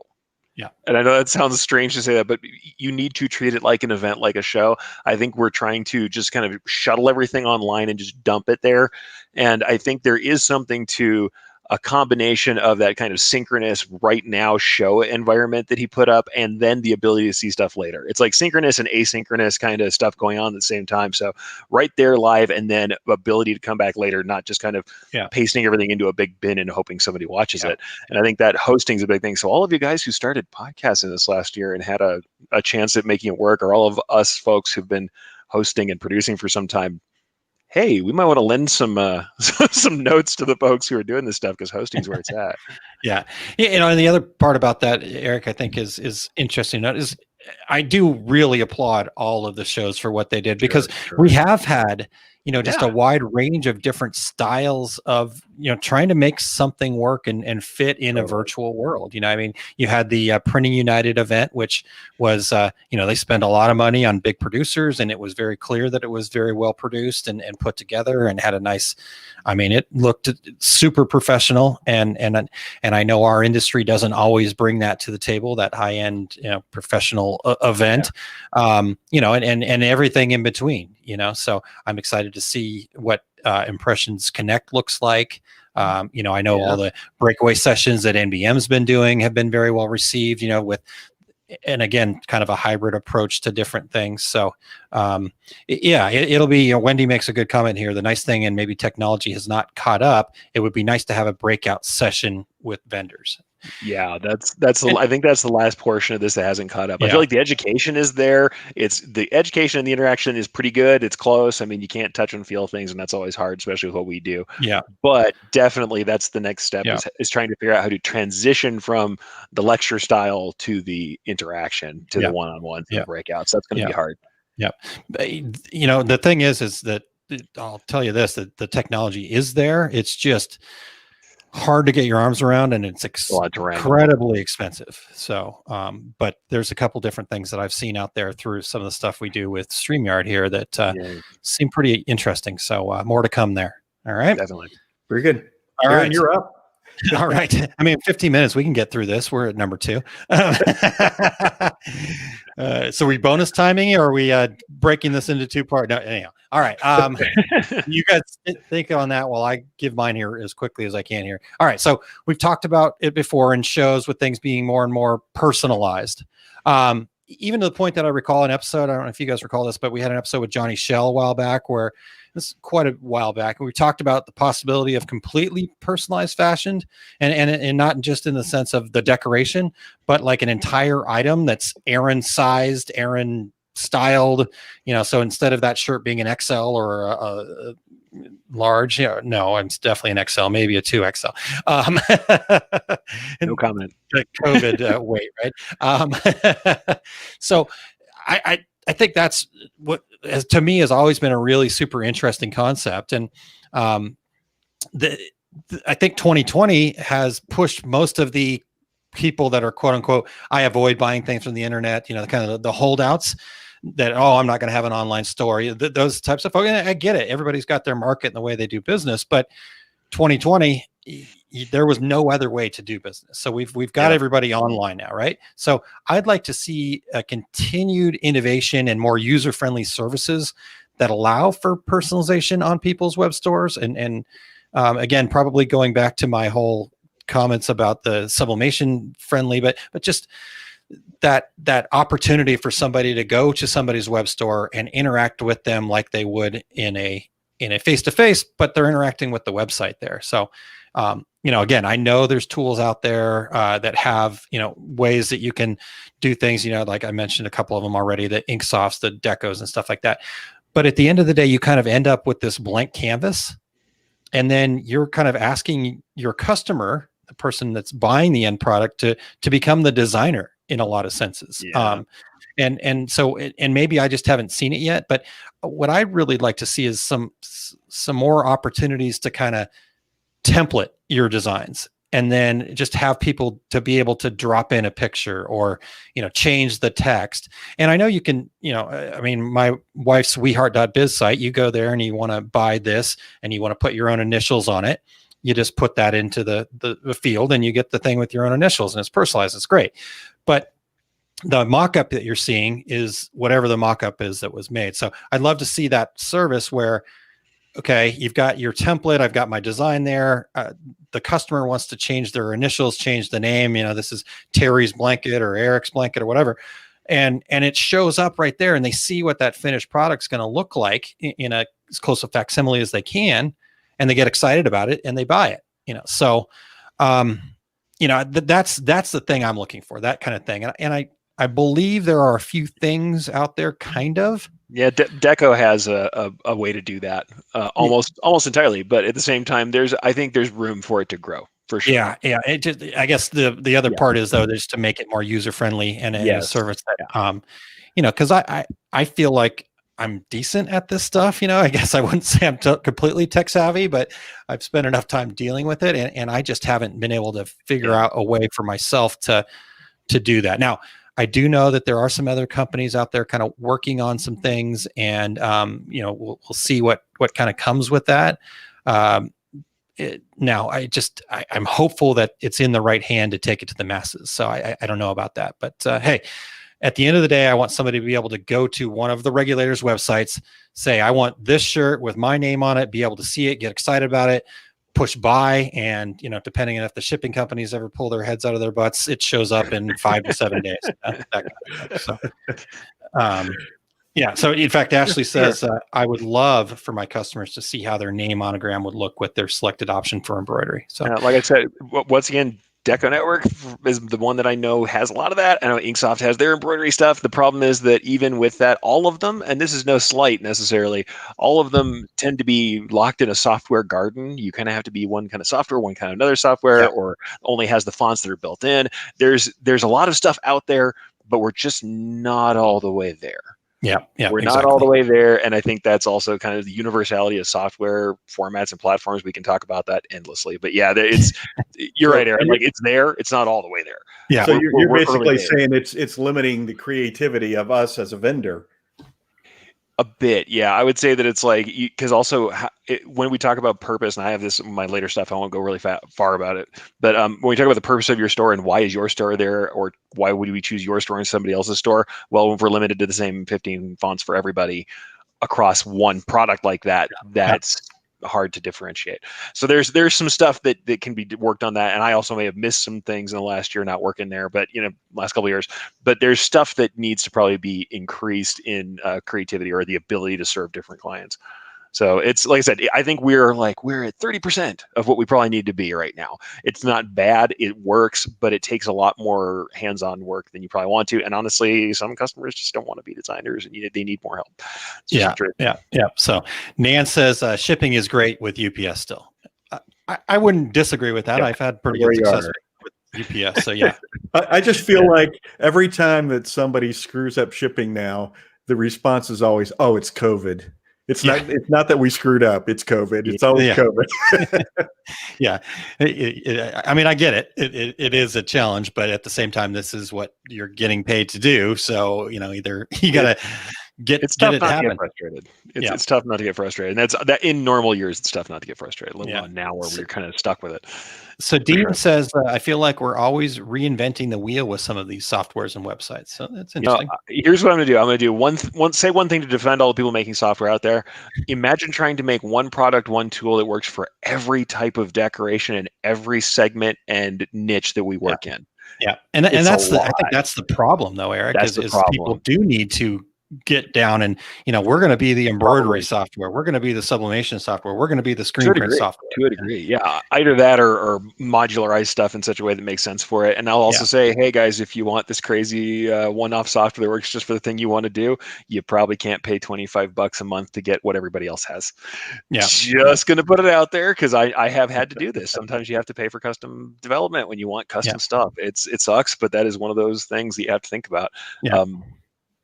Yeah. And I know that sounds strange to say that, but you need to treat it like an event, like a show. I think we're trying to just kind of shuttle everything online and just dump it there. And I think there is something to a combination of that kind of synchronous right now show environment that he put up, and then the ability to see stuff later. It's like synchronous and asynchronous kind of stuff going on at the same time. So right there live, and then ability to come back later, not just kind of pasting everything into a big bin and hoping somebody watches it. And I think that hosting is a big thing. So all of you guys who started podcasting this last year and had a chance at making it work, or all of us folks who've been hosting and producing for some time, hey, we might want to lend some some notes to the folks who are doing this stuff, because hosting's where it's at. Yeah. And the other part about that, Eric, I think is interesting. Is I do really applaud all of the shows for what they did, because we have had, just a wide range of different styles of, trying to make something work and fit in a virtual world. I mean, you had the Printing United event, which was, they spent a lot of money on big producers, and it was very clear that it was very well produced and put together and had a nice, it looked super professional. And I know our industry doesn't always bring that to the table, that high end, professional event, and everything in between, so I'm excited to see what Impressions Connect looks like. I know all the breakaway sessions that NBM's been doing have been very well received, with, and again, kind of a hybrid approach to different things. So, it'll be, Wendy makes a good comment here. The nice thing, and maybe technology has not caught up, it would be nice to have a breakout session with vendors. Yeah, I think that's the last portion of this that hasn't caught up. I feel like the education is there. It's the education and the interaction is pretty good. It's close. I mean, you can't touch and feel things, and that's always hard, especially with what we do. Yeah. But definitely that's the next step, is trying to figure out how to transition from the lecture style to the interaction, to the one-on-one, to the breakouts. That's going to be hard. Yeah. The thing is that I'll tell you this, that the technology is there. It's just hard to get your arms around, and it's incredibly expensive. So, but there's a couple different things that I've seen out there through some of the stuff we do with StreamYard here that seem pretty interesting. So more to come there. All right. Definitely. Very good. All right. You're up. All right. 15 minutes, we can get through this. We're at number 2. So we bonus timing, or are we breaking this into 2 parts? No, anyhow. All right. You guys think on that while I give mine here as quickly as I can here. All right. So we've talked about it before in shows, with things being more and more personalized. Even to the point that I recall an episode, I don't know if you guys recall this, but we had an episode with Johnny Shell a while back, where this is quite a while back, and we talked about the possibility of completely personalized fashion, and not just in the sense of the decoration, but like an entire item that's Aaron sized, Aaron styled, so instead of that shirt being an XL or a large, no, it's definitely an XL, maybe a 2XL. No comment. COVID weight, right? So I think that's what, to me, has always been a really super interesting concept. And I think 2020 has pushed most of the people that are quote unquote, I avoid buying things from the internet, kind of the holdouts that, I'm not going to have an online store. Those types of folks. I get it. Everybody's got their market and the way they do business, but 2020, there was no other way to do business. So we've got everybody online now, right? So I'd like to see a continued innovation and more user-friendly services that allow for personalization on people's web stores. And again, probably going back to my whole comments about the sublimation friendly, but just that opportunity for somebody to go to somebody's web store and interact with them like they would in a face-to-face, but they're interacting with the website there. So, again, I know there's tools out there that have, ways that you can do things, like I mentioned a couple of them already, the Inksofts, the Decos and stuff like that. But at the end of the day, you kind of end up with this blank canvas, and then you're kind of asking your customer the person that's buying the end product to become the designer in a lot of senses. Yeah. And maybe I just haven't seen it yet, but what I'd really like to see is some more opportunities to kind of template your designs, and then just have people to be able to drop in a picture or, change the text. And I know you can, I mean, my wife's weheart.biz site, you go there and you want to buy this and you want to put your own initials on it. You just put that into the field and you get the thing with your own initials, and it's personalized. It's great. But the mock-up that you're seeing is whatever the mock-up is that was made. So I'd love to see that service where, okay, you've got your template, I've got my design there. The customer wants to change their initials, change the name. This is Terry's blanket or Eric's blanket or whatever. And it shows up right there, and they see what that finished product's going to look like in a as close a facsimile as they can, and they get excited about it and they buy it. So that's the thing I'm looking for, that kind of thing. And I believe there are a few things out there, kind of. Yeah, Deco has a way to do that almost entirely, but at the same time, I think there's room for it to grow for sure. Yeah. I guess the other part is, though, just to make it more user friendly and a service that because I feel like I'm decent at this stuff. I guess I wouldn't say I'm completely tech savvy, but I've spent enough time dealing with it, and I just haven't been able to figure out a way for myself to do that. Now, I do know that there are some other companies out there kind of working on some things, and we'll see what kind of comes with that. Now, I'm hopeful that it's in the right hand to take it to the masses. So I don't know about that, but hey, at the end of the day, I want somebody to be able to go to one of the regulators' websites, say, I want this shirt with my name on it, be able to see it, get excited about it, push buy, and depending on if the shipping companies ever pull their heads out of their butts, it shows up in 5 to 7 days. That kind of stuff. So so in fact, Ashley says I would love for my customers to see how their name monogram would look with their selected option for embroidery. So like I said, once again, Deco Network is the one that I know has a lot of that. I know Inksoft has their embroidery stuff. The problem is that even with that, all of them, and this is no slight necessarily, all of them tend to be locked in a software garden. You kind of have to be one kind of software, one kind of another software, or only has the fonts that are built in. There's a lot of stuff out there, but we're just not all the way there. We're not all the way there, and I think that's also kind of the universality of software formats and platforms. We can talk about that endlessly, but you're right, Aaron. Like, it's there, it's not all the way there. Yeah. So you're basically saying it's limiting the creativity of us as a vendor. A bit, yeah. I would say that it's like, because also when we talk about purpose, and I have this in my later stuff, I won't go really far about it. But when we talk about the purpose of your store and why is your store there, or why would we choose your store and somebody else's store? Well, if we're limited to the same 15 fonts for everybody across one product like that, that's hard to differentiate. So there's some stuff that can be worked on that, and I also may have missed some things in the last year not working there, but last couple of years. But there's stuff that needs to probably be increased in creativity or the ability to serve different clients. So it's like I said, I think we're at 30% of what we probably need to be right now. It's not bad, it works, but it takes a lot more hands-on work than you probably want to. And honestly, some customers just don't want to be designers, and they need more help. Yeah. So Nan says shipping is great with UPS still. I wouldn't disagree with that. I've had pretty good success with UPS. So yeah. I just feel like every time that somebody screws up shipping now, the response is always, "Oh, it's COVID." It's not that we screwed up. It's COVID. It's always COVID. I mean, I get it. It is a challenge, but at the same time, this is what you're getting paid to do. So, either you got to get it happen. It's tough not to get frustrated. And that in normal years, it's tough not to get frustrated. Let alone now where we're kind of stuck with it. So Dean says, I feel like we're always reinventing the wheel with some of these softwares and websites. So that's interesting. Here's what I'm going to do. I'm going to do one thing to defend all the people making software out there. Imagine trying to make one product, one tool that works for every type of decoration and every segment and niche that we work in. Yeah. And I think that's the problem though, Eric, is people do need to get down and, we're going to be the embroidery software. We're going to be the sublimation software. We're going to be the screen print software. To a degree. Yeah. Either that or modularize stuff in such a way that makes sense for it. And I'll also say, hey guys, if you want this crazy one-off software that works just for the thing you want to do, you probably can't pay $25 a month to get what everybody else has. Yeah. Just going to put it out there, because I have had to do this. Sometimes you have to pay for custom development when you want custom stuff. It sucks, but that is one of those things that you have to think about. Yeah.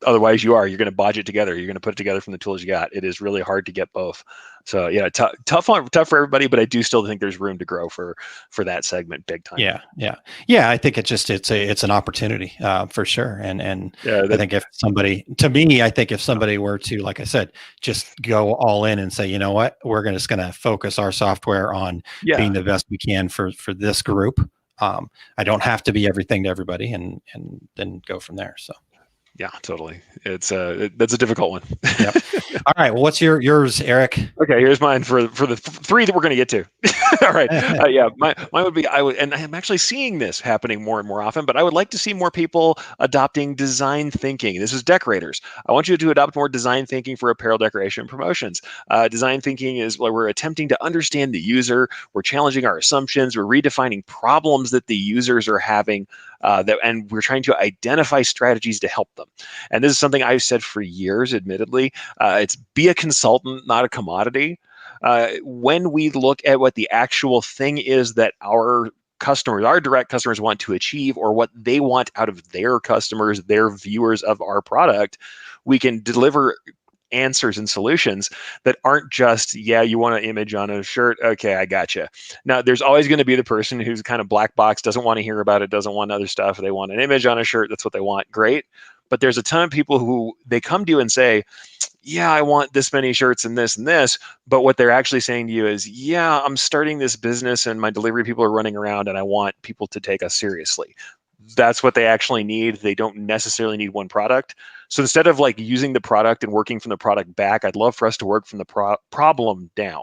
Otherwise, you're going to bodge it together. You're going to put it together from the tools you got. It is really hard to get both. So yeah, tough for everybody, but I do still think there's room to grow for that segment big time. Yeah. I think it's an opportunity for sure. And I think if somebody were to, like I said, just go all in and say, you know what, we're just going to focus our software on being the best we can for this group. I don't have to be everything to everybody, and then go from there. So. Yeah, totally. It's that's a difficult one. Yep. All right. Well, what's yours, Eric? Okay, here's mine for the three that we're going to get to. All right. Mine would be, and I'm actually seeing this happening more and more often, but I would like to see more people adopting design thinking. This is decorators. I want you to adopt more design thinking for apparel decoration and promotions. Design thinking is where we're attempting to understand the user. We're challenging our assumptions. We're redefining problems that the users are having. And we're trying to identify strategies to help them. And this is something I've said for years, admittedly. It's be a consultant, not a commodity. When we look at what the actual thing is that our direct customers want to achieve, or what they want out of their customers, their viewers of our product, we can deliver answers and solutions that aren't just, you want an image on a shirt. Okay, I gotcha. Now, there's always going to be the person who's kind of black box, doesn't want to hear about it, doesn't want other stuff. They want an image on a shirt. That's what they want. Great. But there's a ton of people who they come to you and say, I want this many shirts and this and this. But what they're actually saying to you is, I'm starting this business and my delivery people are running around and I want people to take us seriously. That's what they actually need. They don't necessarily need one product. So instead of like using the product and working from the product back, I'd love for us to work from the problem down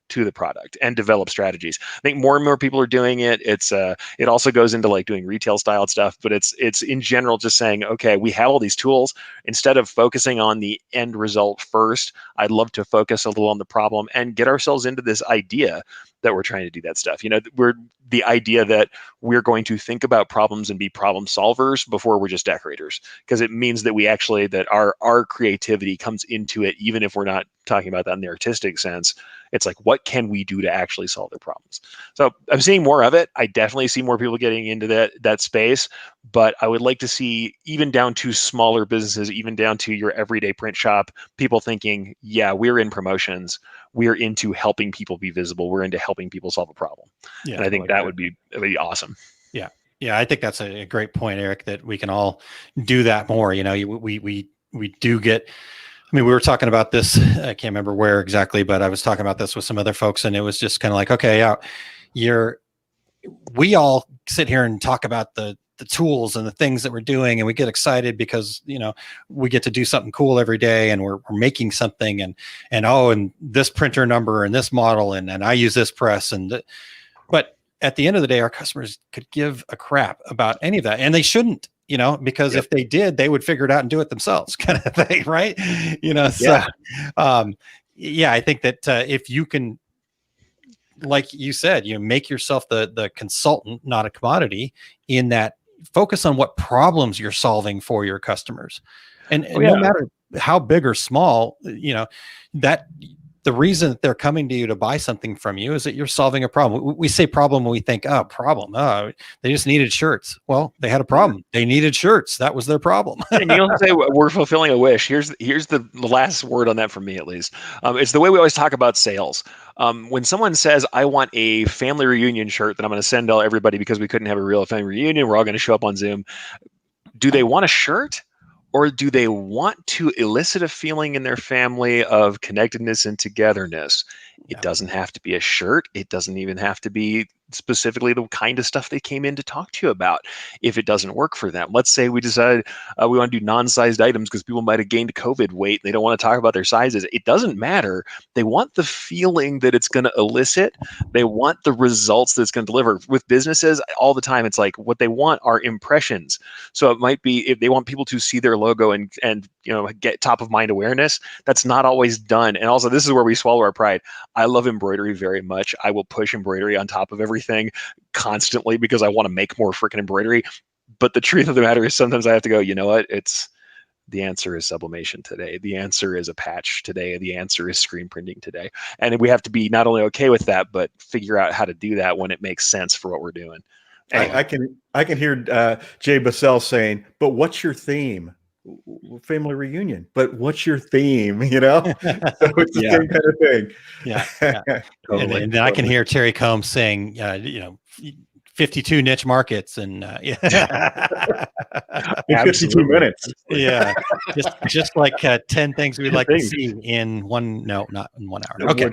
to the product and develop strategies. I think more and more people are doing it. It also goes into like doing retail styled stuff, but it's in general just saying, okay, we have all these tools. Instead of focusing on the end result first, I'd love to focus a little on the problem and get ourselves into this idea that we're trying to do that stuff. We're the idea that we're going to think about problems and be problem solvers before we're just decorators, because it means that that our creativity comes into it, even if we're not talking about that in the artistic sense. It's like, what can we do to actually solve their problems? So I'm seeing more of it. I definitely see more people getting into that space, but I would like to see, even down to smaller businesses, even down to your everyday print shop, people thinking, we're in promotions. We're into helping people be visible. We're into helping people solve a problem. Yeah, and I think that would be awesome. Yeah. Yeah. I think that's a great point, Eric, that we can all do that more. We do get, we were talking about this, I can't remember where exactly, but I was talking about this with some other folks, and it was just kind of like, okay, we all sit here and talk about the tools and the things that we're doing, and we get excited because we get to do something cool every day, and we're making something, and this printer number and this model, and I use this press, but at the end of the day, our customers could give a crap about any of that, and they shouldn't, because if they did, they would figure it out and do it themselves, kind of thing, right? So I think that if you can, like you said, make yourself the consultant, not a commodity, in that focus on what problems you're solving for your customers. And no matter how big or small, that the reason that they're coming to you to buy something from you is that you're solving a problem. We say problem when we think, problem. They just needed shirts. Well, they had a problem. They needed shirts. That was their problem. And you'll say we're fulfilling a wish. Here's the last word on that from me, at least. It's the way we always talk about sales. When someone says, I want a family reunion shirt that I'm going to send to everybody because we couldn't have a real family reunion, we're all going to show up on Zoom. Do they want a shirt? Or do they want to elicit a feeling in their family of connectedness and togetherness? It doesn't have to be a shirt. It doesn't even have to be specifically the kind of stuff they came in to talk to you about if it doesn't work for them. Let's say we decided we want to do non-sized items because people might have gained COVID weight. They don't want to talk about their sizes. It doesn't matter. They want the feeling that it's going to elicit. They want the results that it's going to deliver. With businesses, all the time, it's like what they want are impressions. So it might be if they want people to see their logo and get top of mind awareness. That's not always done. And also, this is where we swallow our pride. I love embroidery very much. I will push embroidery on top of everything constantly because I want to make more freaking embroidery. But the truth of the matter is sometimes I have to go, you know what? The answer is sublimation today. The answer is a patch today. The answer is screen printing today. And we have to be not only okay with that, but figure out how to do that when it makes sense for what we're doing. Anyway. I can hear Jay Bassell saying, but what's your theme? Family reunion, but what's your theme? So it's the same kind of thing. Yeah. Totally. And then I can hear Terry Combs saying, 52 niche markets and in 52 minutes. Yeah. just like 10 things we'd like to see in not in 1 hour. Okay.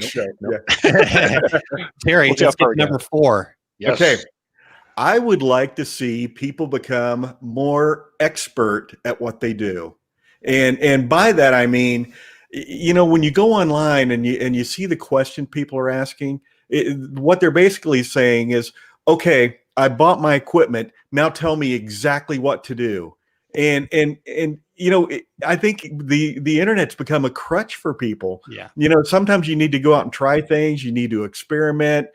Terry, let's get number 4. Yes. Okay. I would like to see people become more expert at what they do. And by that, I mean, when you go online and you see the question people are asking, what they're basically saying is, okay, I bought my equipment. Now tell me exactly what to do. And I think the internet's become a crutch for people. Yeah. Sometimes you need to go out and try things. You need to experiment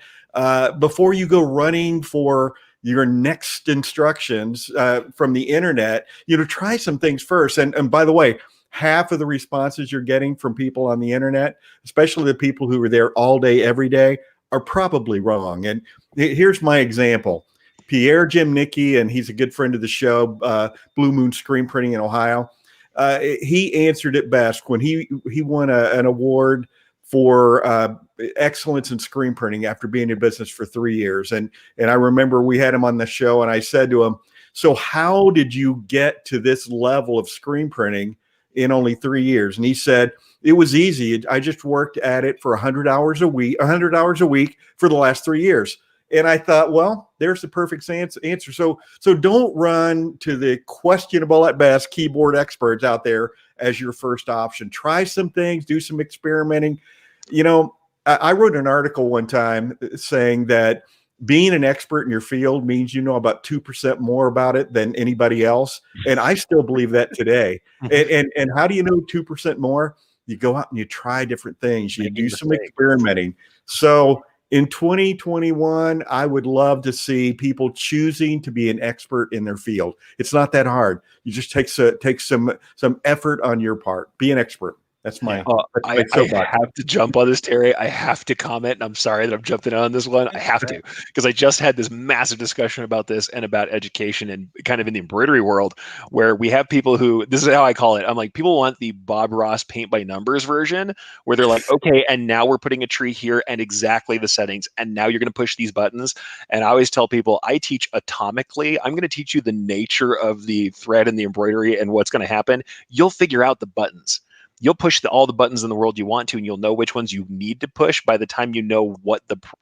before you go running for your next instructions from the internet. Try some things first. And by the way, half of the responses you're getting from people on the internet, especially the people who are there all day, every day, are probably wrong. And here's my example. Pierre Jimnicki, and he's a good friend of the show, Blue Moon Screen Printing in Ohio. He answered it best when he won an award for excellence in screen printing after being in business for 3 years. And I remember we had him on the show and I said to him, so how did you get to this level of screen printing in only 3 years? And he said, it was easy. I just worked at it for 100 hours a week for the last 3 years. And I thought, well, there's the perfect answer. So don't run to the questionable at best keyboard experts out there as your first option. Try some things, do some experimenting. I wrote an article one time saying that being an expert in your field means you know about 2% more about it than anybody else. And I still believe that today. And how do you know 2% more? You go out and you try different things. You do some experimenting. So in 2021, I would love to see people choosing to be an expert in their field. It's not that hard. You just take some effort on your part. Be an expert. That's my. I have to jump on this, Terry. I have to comment, and I'm sorry that I'm jumping on this one. I have to, because I just had this massive discussion about this and about education and kind of in the embroidery world, where we have people who, this is how I call it. I'm like, people want the Bob Ross paint by numbers version, where they're like, okay, and now we're putting a tree here and exactly the settings, and now you're going to push these buttons. And I always tell people, I teach atomically. I'm going to teach you the nature of the thread and the embroidery and what's going to happen. You'll figure out the buttons. You'll push all the buttons in the world you want to, and you'll know which ones you need to push by the time you know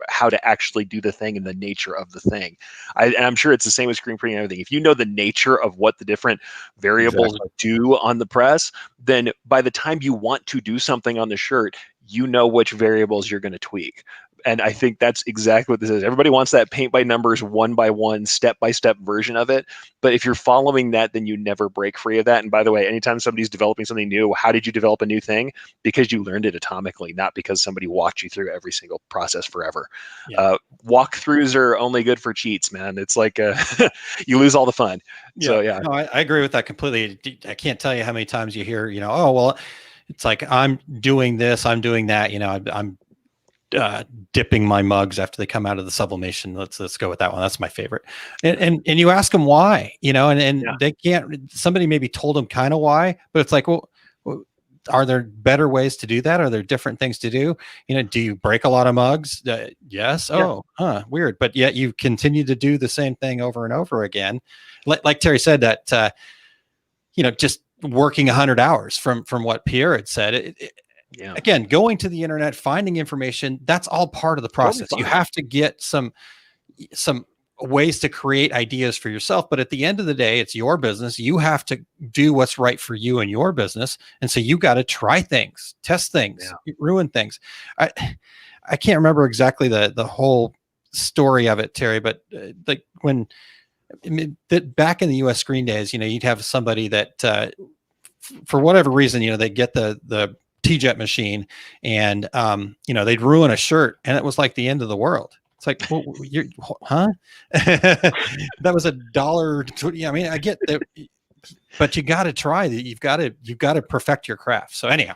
how to actually do the thing and the nature of the thing. And I'm sure it's the same with screen printing and everything. If you know the nature of what the different variables do on the press, then by the time you want to do something on the shirt, you know which variables you're going to tweak. And I think that's exactly what this is. Everybody wants that paint by numbers, 1-by-1, step-by-step version of it. But if you're following that, then you never break free of that. And by the way, anytime somebody's developing something new, how did you develop a new thing? Because you learned it atomically, not because somebody walked you through every single process forever. Yeah. Walkthroughs are only good for cheats, man. It's like you lose all the fun. Yeah. So, yeah. No, I agree with that completely. I can't tell you how many times you hear, oh, well, it's like, I'm doing this, I'm doing that, I'm dipping my mugs after they come out of the sublimation. Let's go with that one. That's my favorite. And you ask them why, and they can't. Somebody maybe told them kind of why, but it's like, well, are there better ways to do that? Are there different things to do? Do you break a lot of mugs? Yes. Oh, weird. But yet you continue to do the same thing over and over again. Like Terry said, that just working 100 hours from what Pierre had said. Again, going to the internet, finding information, that's all part of the process. You have to get some some ways to create ideas for yourself. But at the end of the day, it's your business. You have to do what's right for you and your business. And so you got to try things, test things, ruin things. I can't remember exactly the whole story of it, Terry, but like back in the US screen days, you'd have somebody that for whatever reason, they get the T-Jet machine and, they'd ruin a shirt and it was like the end of the world. It's like, well, huh? That was $1. I mean, I get that, but you got to try that. You've got to perfect your craft. So anyhow,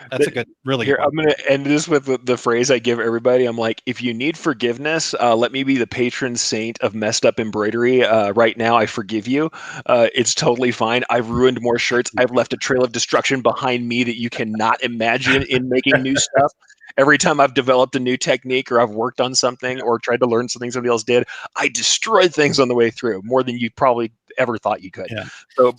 that's a good, really here. good I'm going to end this with the phrase I give everybody. I'm like, if you need forgiveness, let me be the patron saint of messed up embroidery. Right now, I forgive you. It's totally fine. I've ruined more shirts. I've left a trail of destruction behind me that you cannot imagine in making new stuff. Every time I've developed a new technique or I've worked on something or tried to learn something somebody else did, I destroyed things on the way through more than you probably ever thought you could. Yeah.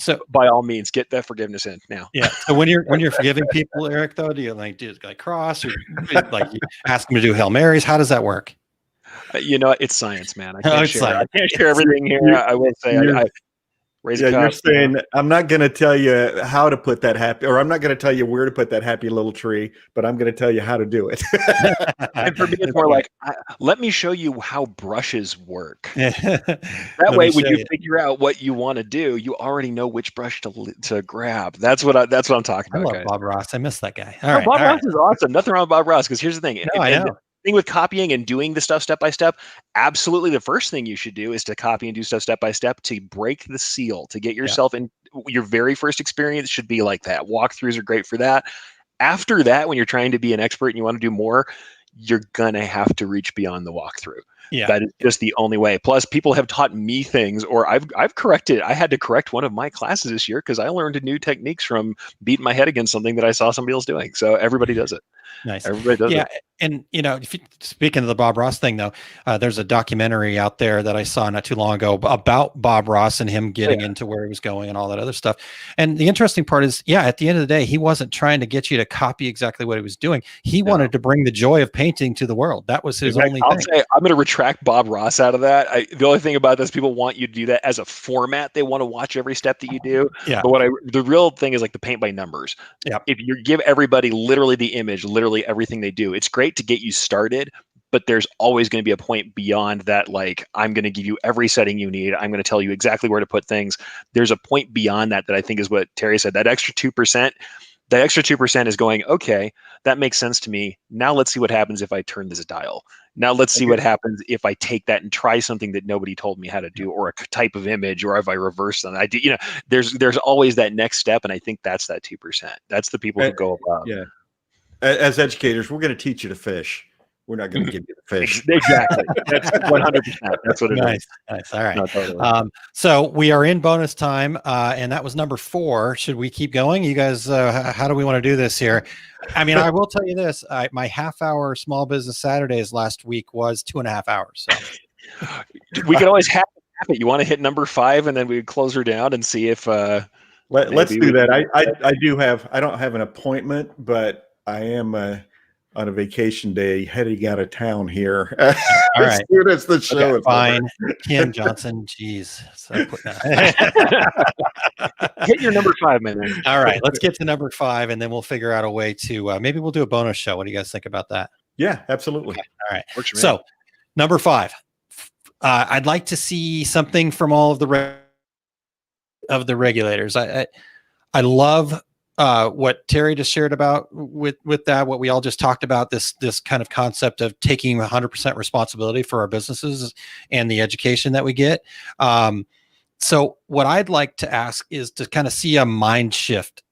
So by all means, get that forgiveness in now. Yeah. So when you're forgiving people, Eric, though, do you like cross or like you ask them to do Hail Marys? How does that work? It's science, man. I can't share It's everything here. I will say I raise a cup. You're saying I'm not going to tell you how to put that happy, or I'm not going to tell you where to put that happy little tree, but I'm going to tell you how to do it. And for me, it's more like, let me show you how brushes work. That way, when you figure out what you want to do, you already know which brush to grab. That's what I'm talking about. I love guys. Bob Ross. I miss that guy. Bob Ross is awesome. Nothing wrong with Bob Ross, because here's the thing. I know. Thing with copying and doing the stuff step by step, absolutely the first thing you should do is to copy and do stuff step by step to break the seal, to get yourself in. Your very first experience should be like that. Walkthroughs are great for that. After that, when you're trying to be an expert and you want to do more, you're gonna have to reach beyond the walkthrough. Yeah, that is just the only way. Plus, people have taught me things, or I've corrected. I had to correct one of my classes this year because I learned new techniques from beating my head against something that I saw somebody else doing. So everybody does it. Nice. Everybody does it. And speaking of the Bob Ross thing, though, there's a documentary out there that I saw not too long ago about Bob Ross and him getting into where he was going and all that other stuff. And the interesting part is, at the end of the day, he wasn't trying to get you to copy exactly what he was doing. He wanted to bring the joy of painting to the world. That was his only thing. I'm going to retract Bob Ross out of that. The only thing about this, people want you to do that as a format. They want to watch every step that you do. Yeah. But the real thing is like the paint by numbers. Yeah. If you give everybody literally the image, literally everything they do, it's great to get you started, but there's always going to be a point beyond that. Like, I'm going to give you every setting you need. I'm going to tell you exactly where to put things. There's a point beyond that I think is what Terry said. That extra 2%. That extra 2% is going, okay, that makes sense to me. Now let's see what happens if I turn this dial. Now let's see what happens if I take that and try something that nobody told me how to do, or a type of image, or if I reverse them. I do, there's always that next step, and I think that's that 2%. That's the people who go above. Yeah. As educators, we're going to teach you to fish. We're not going to give you the fish. Exactly. That's 100%. That's what it is. Nice. All right. No, totally. So we are in bonus time, and that was number 4. Should we keep going? You guys, how do we want to do this here? I mean, I will tell you this. My half-hour Small Business Saturdays last week was 2.5 hours. So. We could always have it. You want to hit number 5, and then we close her down and see if let's do that. I don't have an appointment, but I am on a vacation day heading out of town here. All right. As soon as the show is fine. over. Kim Johnson, geez. So hit your number 5, man. All right, let's get to number 5, and then we'll figure out a way to maybe we'll do a bonus show. What do you guys think about that? Yeah, absolutely. Okay. All right. So number 5, I'd like to see something from all of the regulators. I love what Terry just shared about with that, what we all just talked about, this kind of concept of taking 100% responsibility for our businesses and the education that we get. So what I'd like to ask is to kind of see a mindset shift.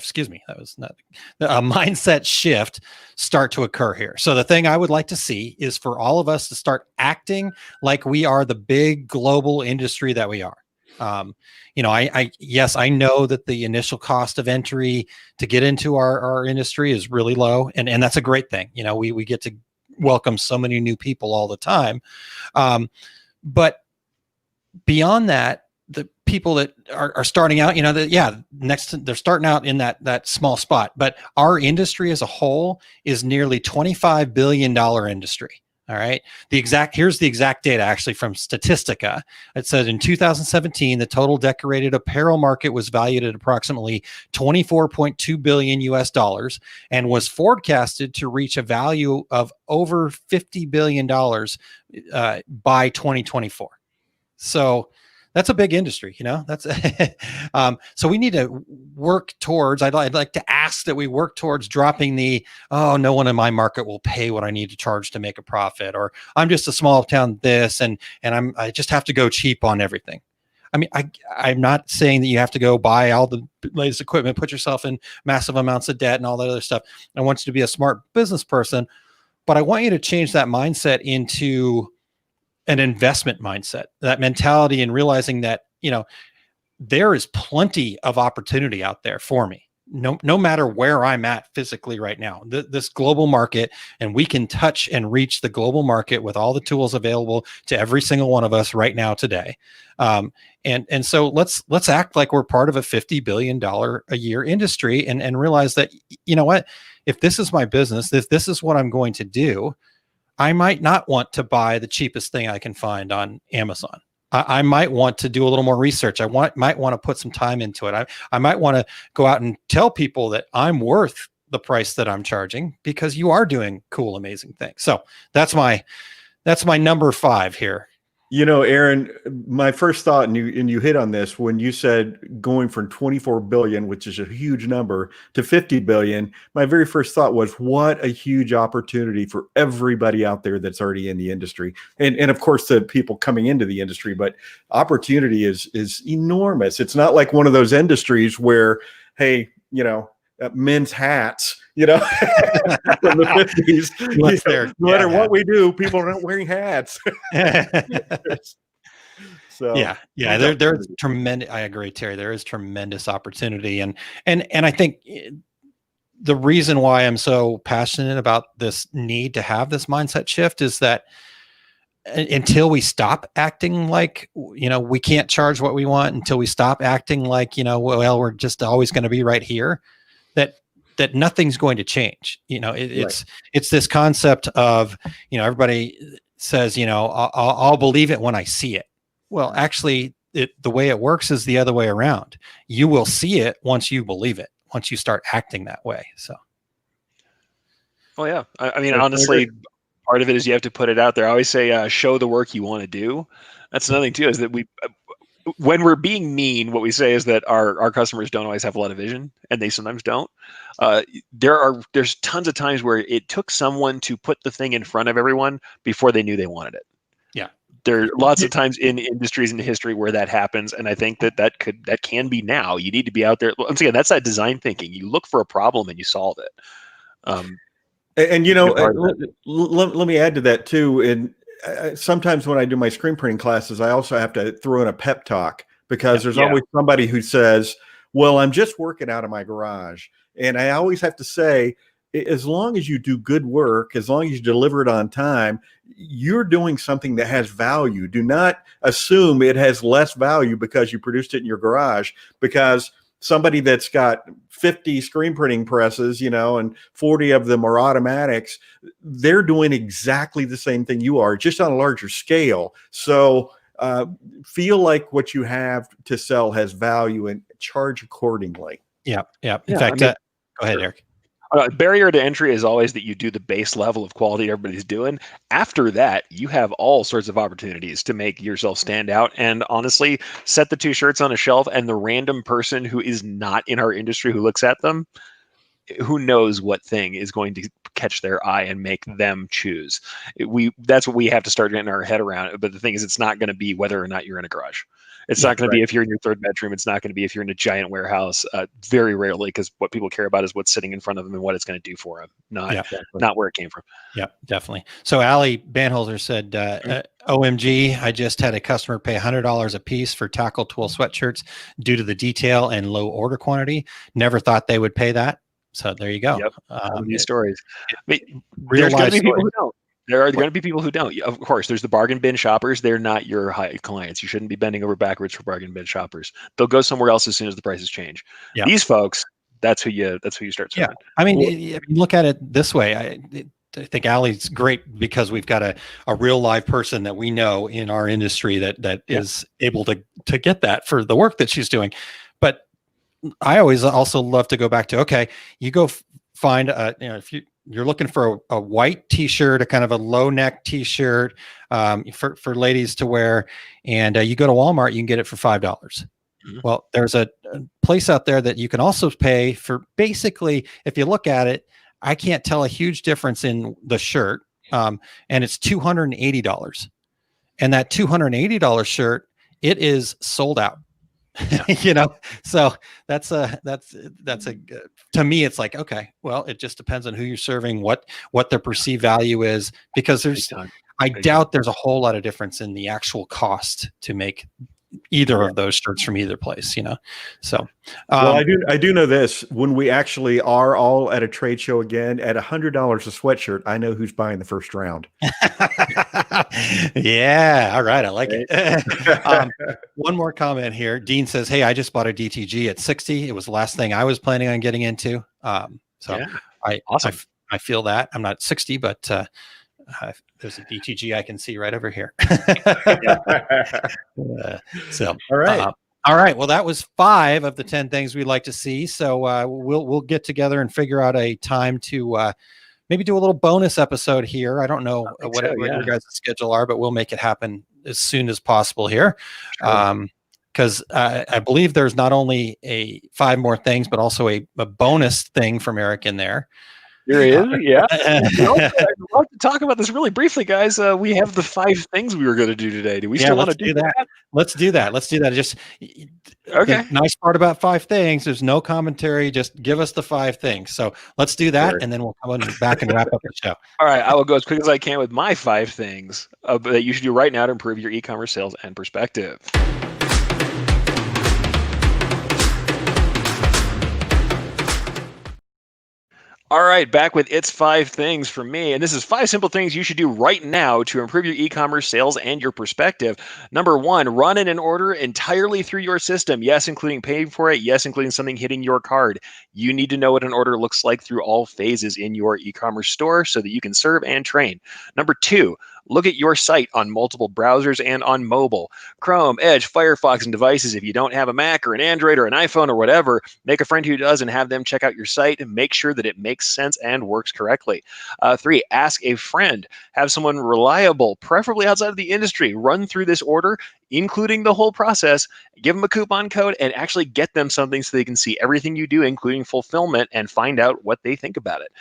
Excuse me. That was not a mindset shift start to occur here. So the thing I would like to see is for all of us to start acting like we are the big global industry that we are. I know that the initial cost of entry to get into our industry is really low, and that's a great thing. We get to welcome so many new people all the time. But beyond that, the people that are starting out, they're starting out in that small spot, but our industry as a whole is nearly $25 billion industry. All right. Here's the exact data actually from Statistica. It said in 2017, the total decorated apparel market was valued at approximately 24.2 billion US dollars and was forecasted to reach a value of over $50 billion by 2024. So that's a big industry, that's so we need to work towards, I'd like to ask that we work towards dropping no one in my market will pay what I need to charge to make a profit, or I'm just a small town this, and I just have to go cheap on everything. I mean, I'm not saying that you have to go buy all the latest equipment, put yourself in massive amounts of debt and all that other stuff. I want you to be a smart business person, but I want you to change that mindset into an investment mindset, that mentality, and realizing that, there is plenty of opportunity out there for me. No matter where I'm at physically right now, this global market, and we can touch and reach the global market with all the tools available to every single one of us right now today. And so let's act like we're part of a $50 billion a year industry, and realize that, what, if this is my business, if this is what I'm going to do, I might not want to buy the cheapest thing I can find on Amazon. I might want to do a little more research. Might want to put some time into it. I might want to go out and tell people that I'm worth the price that I'm charging, because you are doing cool, amazing things. So that's my number 5 here. Aaron, my first thought, and you hit on this when you said going from 24 billion, which is a huge number, to 50 billion. My very first thought was, what a huge opportunity for everybody out there that's already in the industry, and of course the people coming into the industry. But opportunity is enormous. It's not like one of those industries where, hey, men's hats, from the 50s. No matter what we do, people are not wearing hats. So there's tremendous. I agree, Terry. There is tremendous opportunity, and I think the reason why I'm so passionate about this need to have this mindset shift is that until we stop acting like, we can't charge what we want, until we stop acting like, we're just always going to be right here, that nothing's going to change. It's this concept of, everybody says, I'll believe it when I see it. Well, actually, the way it works is the other way around. You will see it once you believe it, once you start acting that way. So. Oh yeah. I mean, honestly, part of it is you have to put it out there. I always say, show the work you want to do. That's another thing too, is that when we're being mean, what we say is that our customers don't always have a lot of vision, and they sometimes don't. There's tons of times where it took someone to put the thing in front of everyone before they knew they wanted it. Yeah. There are lots of times in industries in history where that happens, and I think that can be now. You need to be out there. Once again, that's that design thinking. You look for a problem and you solve it. Let me add to that too. And sometimes when I do my screen printing classes, I also have to throw in a pep talk, because there's always somebody who says, well, I'm just working out of my garage. And I always have to say, as long as you do good work, as long as you deliver it on time, you're doing something that has value. Do not assume it has less value because you produced it in your garage, because somebody that's got 50 screen printing presses, and 40 of them are automatics, they're doing exactly the same thing you are, just on a larger scale. So feel like what you have to sell has value and charge accordingly. Yeah. In fact, go ahead, Eric. Barrier to entry is always that you do the base level of quality everybody's doing. After that, you have all sorts of opportunities to make yourself stand out. And honestly, set the 2 shirts on a shelf, and the random person who is not in our industry who looks at them, who knows what thing is going to catch their eye and make them choose. That's what we have to start getting our head around. But the thing is, it's not going to be whether or not you're in a garage. It's not going to be if you're in your 3rd bedroom. It's not going to be if you're in a giant warehouse. Very rarely, because what people care about is what's sitting in front of them and what it's going to do for them, not where it came from. Yeah, definitely. So Allie Banholzer said, OMG, I just had a customer pay $100 a piece for tackle tool sweatshirts due to the detail and low order quantity. Never thought they would pay that. So there you go. Yep. These stories. There's going to be people who don't. There are going to be people who don't. Of course, there's the bargain bin shoppers. They're not your high clients. You shouldn't be bending over backwards for bargain bin shoppers. They'll go somewhere else as soon as the prices change. Yeah. These folks, that's who you start serving. Yeah. I mean, look at it this way. I think Allie's great because we've got a real live person that we know in our industry that is able to get that for the work that she's doing. But I always also love to go back to, okay, you go find if you're looking for a white t-shirt, a kind of a low neck t-shirt for ladies to wear, and you go to Walmart, you can get it for $5. Mm-hmm. Well, there's a place out there that you can also pay for, basically, if you look at it, I can't tell a huge difference in the shirt, and it's $280. And that $280 shirt, it is sold out. Yeah. So that's to me, it's like, okay, well, it just depends on who you're serving, what their perceived value is, because I doubt there's a whole lot of difference in the actual cost to make either of those shirts from either place, So, well, I do know this: when we actually are all at a trade show again, at $100 a sweatshirt, I know who's buying the first round. Yeah, all right, I like it. One more comment here. Dean says, "Hey, I just bought a DTG at 60. It was the last thing I was planning on getting into. Awesome. I feel that. I'm not 60, but there's a DTG I can see right over here." So, all right. All right. Well, that was 5 of the 10 things we'd like to see. So we'll get together and figure out a time to maybe do a little bonus episode here. I don't know what your guys' schedule are, but we'll make it happen as soon as possible here. Because I believe there's not only 5 more things, but also a bonus thing from Eric in there. There is, yeah. I'd love to talk about this really briefly, guys. We have the 5 things we were going to do today. Do we still want to do that? Let's do that. Just okay. The nice part about 5 things, there's no commentary. Just give us the 5 things. So let's do that, and then we'll come back and wrap up the show. All right, I will go as quick as I can with my 5 things that you should do right now to improve your e-commerce sales and perspective. All right, back with It's 5 Things from me. And this is 5 simple things you should do right now to improve your e-commerce sales and your perspective. Number 1, run in an order entirely through your system. Yes, including paying for it. Yes, including something hitting your card. You need to know what an order looks like through all phases in your e-commerce store so that you can serve and train. Number 2, look at your site on multiple browsers and on mobile. Chrome, Edge, Firefox, and devices. If you don't have a Mac or an Android or an iPhone or whatever, make a friend who does and have them check out your site and make sure that it makes sense and works correctly. 3, ask a friend. Have someone reliable, preferably outside of the industry, run through this order, including the whole process, give them a coupon code, and actually get them something so they can see everything you do, including fulfillment, and find out what they think about it.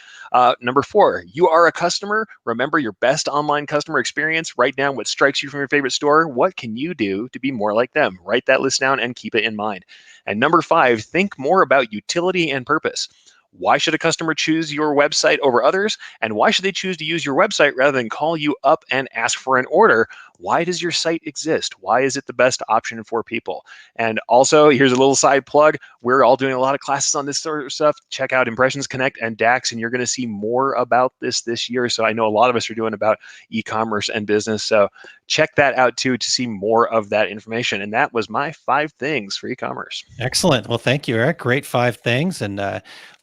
Number 4, you are a customer. Remember your best online customer experience. Write down what strikes you from your favorite store. What can you do to be more like them? Write that list down and keep it in mind. And number 5, think more about utility and purpose. Why should a customer choose your website over others? And why should they choose to use your website rather than call you up and ask for an order? Why does your site exist? Why is it the best option for people? And also, here's a little side plug. We're all doing a lot of classes on this sort of stuff. Check out Impressions Connect and DAX, and you're going to see more about this year. So I know a lot of us are doing about e-commerce and business. So check that out too to see more of that information. And that was my 5 things for e-commerce. Excellent. Well, thank you, Eric. Great 5 things, and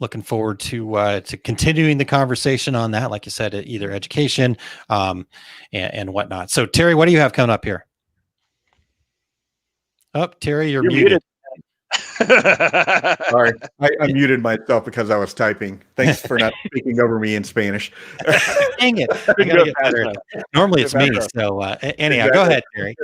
looking forward to continuing the conversation on that. Like you said, either education and whatnot. So, Terry, what do you have coming up here? Oh, Terry, you're muted. Sorry, I muted myself because I was typing. Thanks for not speaking over me in Spanish. Dang it. I gotta get better. Normally it's me. So anyhow, go ahead, Terry.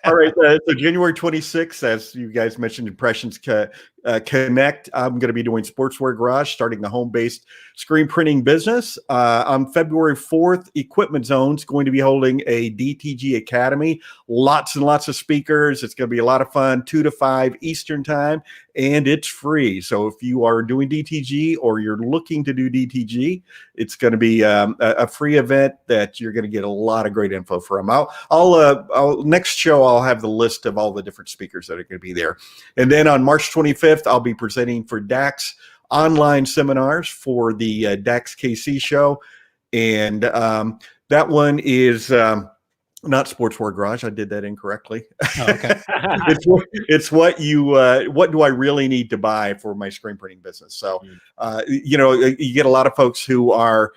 All right. So January 26th, as you guys mentioned, Impressions Connect. I'm going to be doing Sportswear Garage, starting the home-based screen printing business. On February 4th, Equipment Zone's going to be holding a DTG Academy. Lots and lots of speakers. It's going to be a lot of fun, 2 to 5 Eastern time, and it's free. So if you are doing DTG or you're looking to do DTG, it's going to be a free event that you're going to get a lot of great info from. I'll next show, I'll have the list of all the different speakers that are going to be there. And then on March 25th, I'll be presenting for DAX online seminars for the DAX KC show. And that one is not Sportswear Garage. I did that incorrectly. Oh, okay. It's what do I really need to buy for my screen printing business? So, you get a lot of folks who are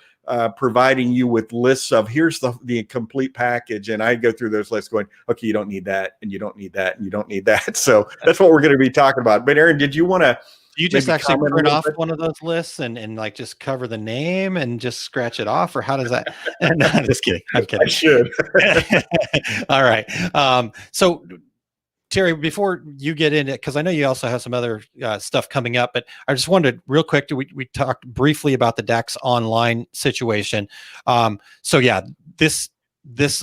providing you with lists of here's the complete package, and I go through those lists going, okay, you don't need that, and you don't need that, and you don't need that. So that's what we're going to be talking about. But Aaron, did you want to? You just actually print off one of those lists and like just cover the name and just scratch it off, or how does that? No, I'm just kidding. I'm kidding. I should. All right. So Terry, before you get in it, because I know you also have some other stuff coming up, but I just wanted real quick, we talked briefly about the DAX Online situation. So yeah, this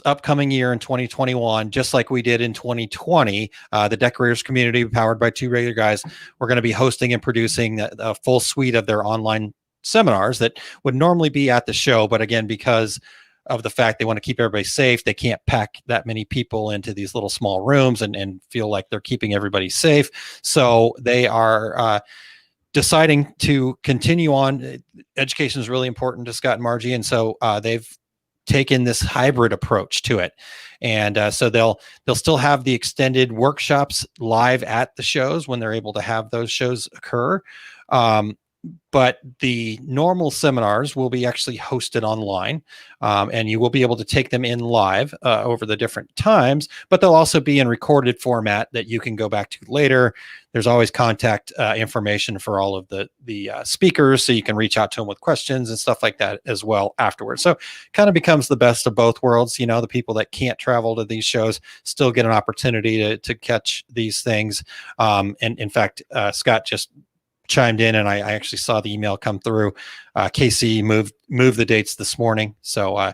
upcoming year in 2021, just like we did in 2020, the Decorators community, powered by two regular guys, we're going to be hosting and producing a full suite of their online seminars that would normally be at the show. But again, because of the fact they want to keep everybody safe, they can't pack that many people into these little small rooms and feel like they're keeping everybody safe. So they are deciding to continue on. Education is really important to Scott and Margie. And so they've taken this hybrid approach to it. And so they'll still have the extended workshops live at the shows when they're able to have those shows occur. But the normal seminars will be actually hosted online, and you will be able to take them in live over the different times, but they'll also be in recorded format that you can go back to later. There's always contact information for all of the speakers, so you can reach out to them with questions and stuff like that as well afterwards. So kind of becomes the best of both worlds. You know, the people that can't travel to these shows still get an opportunity to catch these things. And in fact, Scott just chimed in, and I actually saw the email come through. KC moved the dates this morning. So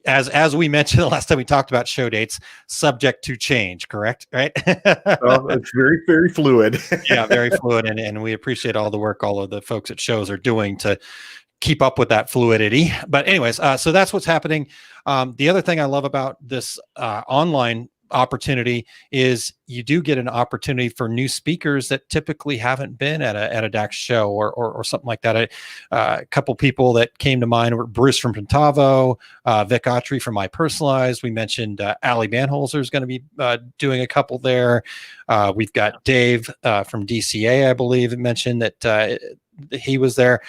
as we mentioned the last time we talked about show dates, subject to change, correct? Right? Well, it's very, very fluid. Yeah, very fluid. And we appreciate all the work all of the folks at shows are doing to keep up with that fluidity. But anyways, so that's what's happening. The other thing I love about this online opportunity is you do get an opportunity for new speakers that typically haven't been at a DAX show or something like that. A couple people that came to mind were Bruce from Pentavo, Vic Autry from My Personalized. We mentioned Ali Banholzer is going to be doing a couple there. We've got Dave from DCA, I believe, mentioned that he was there.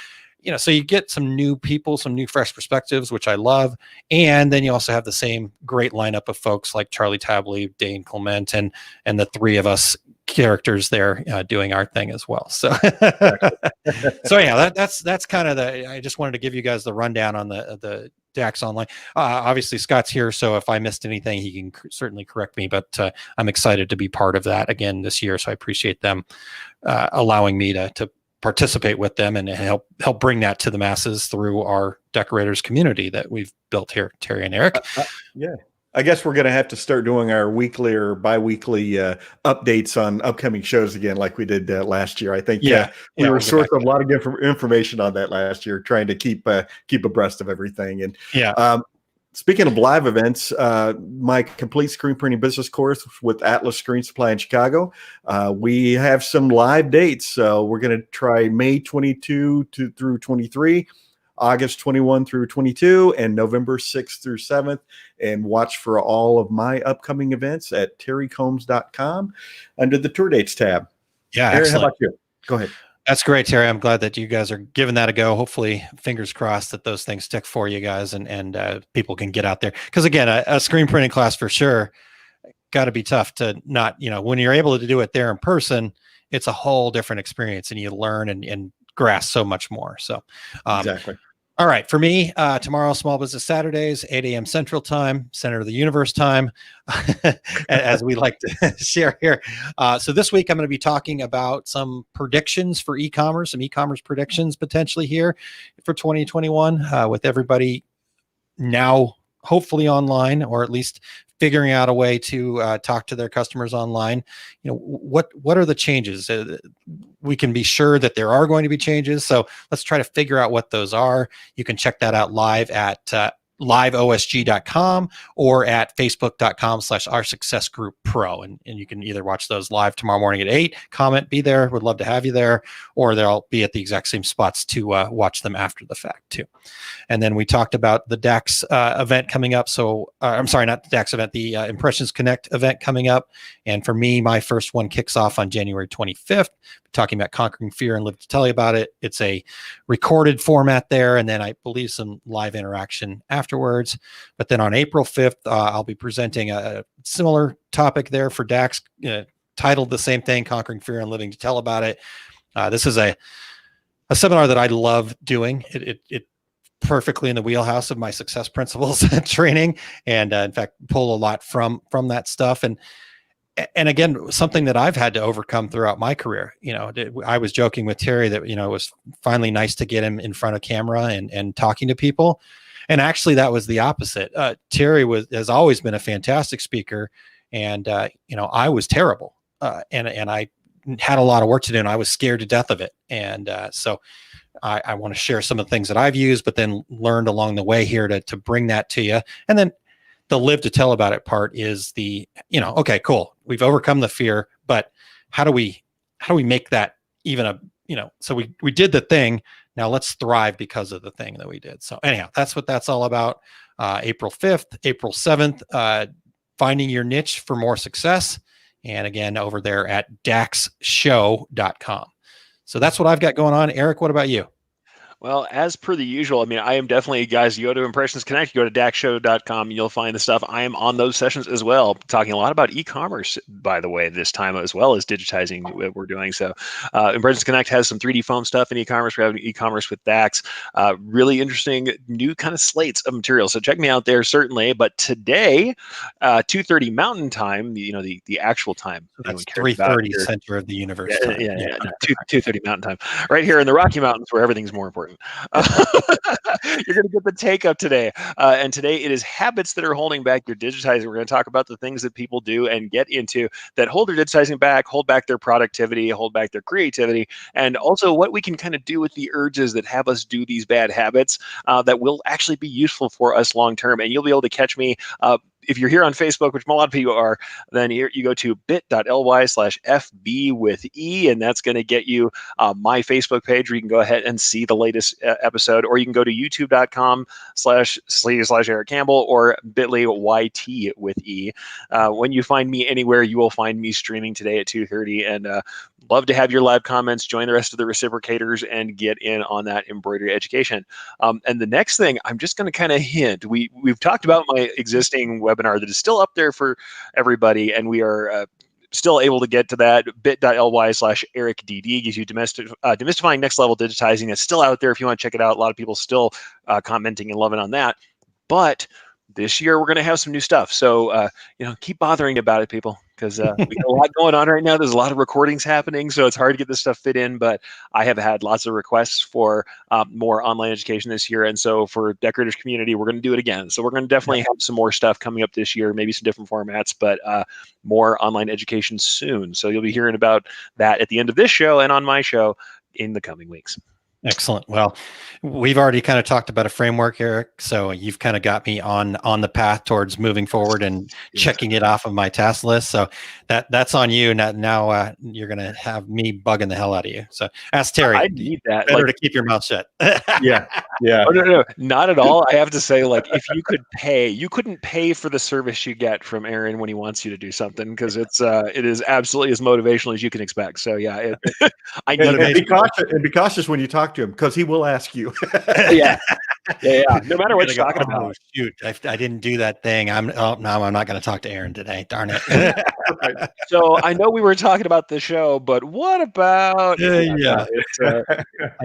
You know, so you get some new people, some new fresh perspectives, which I love. And then you also have the same great lineup of folks like Charlie Tabley, Dane Clement, and the three of us characters there doing our thing as well. So, so yeah, that's kind of I just wanted to give you guys the rundown on the DAX Online. Obviously Scott's here, so if I missed anything, he can certainly correct me, but I'm excited to be part of that again this year. So I appreciate them allowing me to participate with them and help bring that to the masses through our decorators community that we've built here, Terry and Eric. Yeah. I guess we're going to have to start doing our weekly or bi-weekly updates on upcoming shows again, like we did last year. I think we were sourcing a lot of information on that last year, trying to keep abreast of everything. And speaking of live events, my complete screen printing business course with Atlas Screen Supply in Chicago, we have some live dates. So we're going to try May 22 through 23, August 21 through 22, and November 6th through 7th. And watch for all of my upcoming events at terrycombs.com under the tour dates tab. Yeah, Aaron, excellent. how about you? Go ahead. That's great, Terry. I'm glad that you guys are giving that a go. Hopefully, fingers crossed that those things stick for you guys and people can get out there. Because again, a screen printing class for sure got to be tough to not, when you're able to do it there in person, it's a whole different experience and you learn and grasp so much more. So Exactly. All right. For me, tomorrow, Small Business Saturdays, 8 a.m. Central Time, Center of the Universe time, as we like to share here. So this week, I'm going to be talking about some predictions for e-commerce, some e-commerce predictions potentially here for 2021 with everybody now hopefully online, or at least figuring out a way to talk to their customers online. What are the changes? We can be sure that there are going to be changes. So let's try to figure out what those are. You can check that out live at liveosg.com or at facebook.com/our success group pro. And you can either watch those live tomorrow morning at 8, comment, be there. Would love to have you there, or they'll be at the exact same spots to watch them after the fact too. And then we talked about the DAX event coming up. So I'm sorry, not the DAX event, the Impressions Connect event coming up. And for me, my first one kicks off on January 25th, talking about conquering fear and live to tell you about it. It's a recorded format there, and then I believe some live interaction afterwards. But then on April 5th, I'll be presenting a similar topic there for DAX, titled the same thing, Conquering Fear and Living to Tell About It. This is a seminar that I love doing. It perfectly in the wheelhouse of my success principles training, and in fact, pull a lot from that stuff. And again, something that I've had to overcome throughout my career. I was joking with Terry that, it was finally nice to get him in front of camera and talking to people. And actually that was the opposite. Terry has always been a fantastic speaker, and I was terrible. And I had a lot of work to do, and I was scared to death of it. And so I want to share some of the things that I've used, but then learned along the way here to bring that to you. And then the live to tell about it part is the, okay, cool. We've overcome the fear, but how do we make that even so we did the thing. Now let's thrive because of the thing that we did. So anyhow, that's what that's all about. April 5th, April 7th, finding your niche for more success. And again, over there at daxshow.com. So that's what I've got going on. Eric, what about you? Well, as per the usual, I am definitely, guys, you go to Impressions Connect, you go to daxshow.com, you'll find the stuff. I am on those sessions as well, talking a lot about e-commerce, by the way, this time, as well as digitizing what we're doing. So Impressions Connect has some 3D foam stuff in e-commerce. We're having e-commerce with Dax. Really interesting new kind of slates of material. So check me out there, certainly. But today, 2:30 Mountain Time, the actual time. That's 3:30 center of the universe. Yeah, 2:30 Mountain Time. Right here in the Rocky Mountains, where everything's more important. You're going to get the take up today. And today it is habits that are holding back your digitizing. We're going to talk about the things that people do and get into that hold their digitizing back, hold back their productivity, hold back their creativity, and also what we can kind of do with the urges that have us do these bad habits that will actually be useful for us long term. And you'll be able to catch me if you're here on Facebook, which a lot of people are, then here you go to bit.ly/FB with E, and that's going to get you my Facebook page where you can go ahead and see the latest episode, or you can go to youtube.com/Eric Campbell or bit.ly/YT with E. When you find me anywhere, you will find me streaming today at 2:30, and love to have your live comments, join the rest of the reciprocators, and get in on that embroidery education. And the next thing, I'm just going to kind of hint, we've talked about my existing webinar that is still up there for everybody, and we are still able to get to that. bit.ly/EricDD gives you demystifying next level digitizing. It's still out there if you want to check it out. A lot of people still commenting and loving on that. But this year we're going to have some new stuff. So, keep bothering about it, people, because we got a lot going on right now. There's a lot of recordings happening, so it's hard to get this stuff fit in. But I have had lots of requests for more online education this year. And so for Decorators Community, we're going to do it again. So we're going to definitely have some more stuff coming up this year, maybe some different formats, but more online education soon. So you'll be hearing about that at the end of this show and on my show in the coming weeks. Excellent. Well, we've already kind of talked about a framework, Eric. So you've kind of got me on the path towards moving forward and checking it off of my task list. So that's on you. Now you're going to have me bugging the hell out of you. So ask Terry. I need that. Better to keep your mouth shut. Yeah. Oh, no, not at all. I have to say, if you could pay, you couldn't pay for the service you get from Aaron when he wants you to do something, because it is absolutely as motivational as you can expect. So yeah, I need and be cautious when you talk to him, because he will ask you. yeah. No matter what you're talking about. Shoot, I didn't do that thing. I'm not going to talk to Aaron today. Darn it. So I know we were talking about the show, but what about? I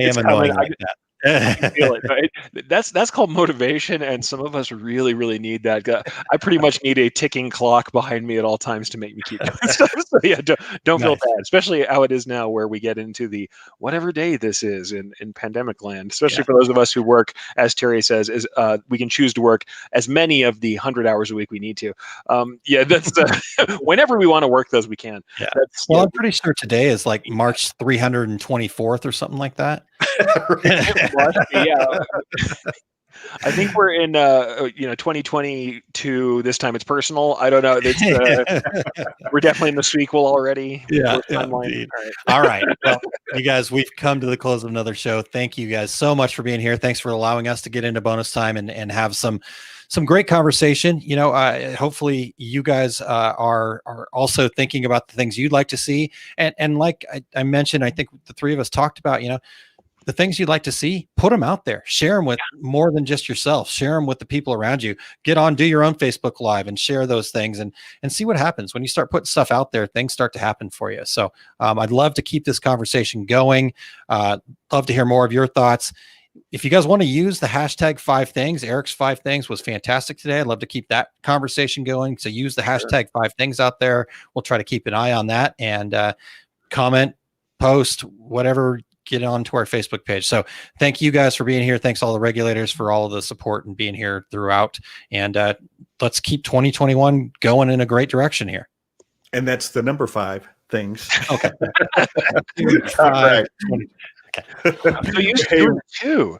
am annoying like that. I feel it, right? That's called motivation, and some of us really, really need that. I pretty much need a ticking clock behind me at all times to make me keep doing stuff. So yeah, don't feel bad, especially how it is now, where we get into the whatever day this is in pandemic land. Especially for those of us who work, as Terry says, is we can choose to work as many of the 100 hours a week we need to. That's whenever we want to work those, we can. Yeah. I'm pretty sure today is like March 324th or something like that. I think we're in 2022. This time it's personal. I don't know. It's, we're definitely in the sequel already. Yeah, Timeline. All right. Well, you guys, we've come to the close of another show. Thank you guys so much for being here. Thanks for allowing us to get into bonus time and have some great conversation. Hopefully you guys are also thinking about the things you'd like to see. And like I mentioned, I think the three of us talked about, the things you'd like to see, put them out there, share them with more than just yourself, share them with the people around you, get on, do your own Facebook Live and share those things and see what happens. When you start putting stuff out there, things start to happen for you. So I'd love to keep this conversation going. Love to hear more of your thoughts. If you guys want to use the hashtag 5 things, Eric's 5 things was fantastic today. I'd love to keep that conversation going. So use the hashtag 5 things out there. We'll try to keep an eye on that and comment, post, whatever, get onto our Facebook page. So thank you guys for being here. Thanks all the regulators for all of the support and being here throughout. And let's keep 2021 going in a great direction here. And that's the number 5 things. Okay. All right. I'm so used to doing it too.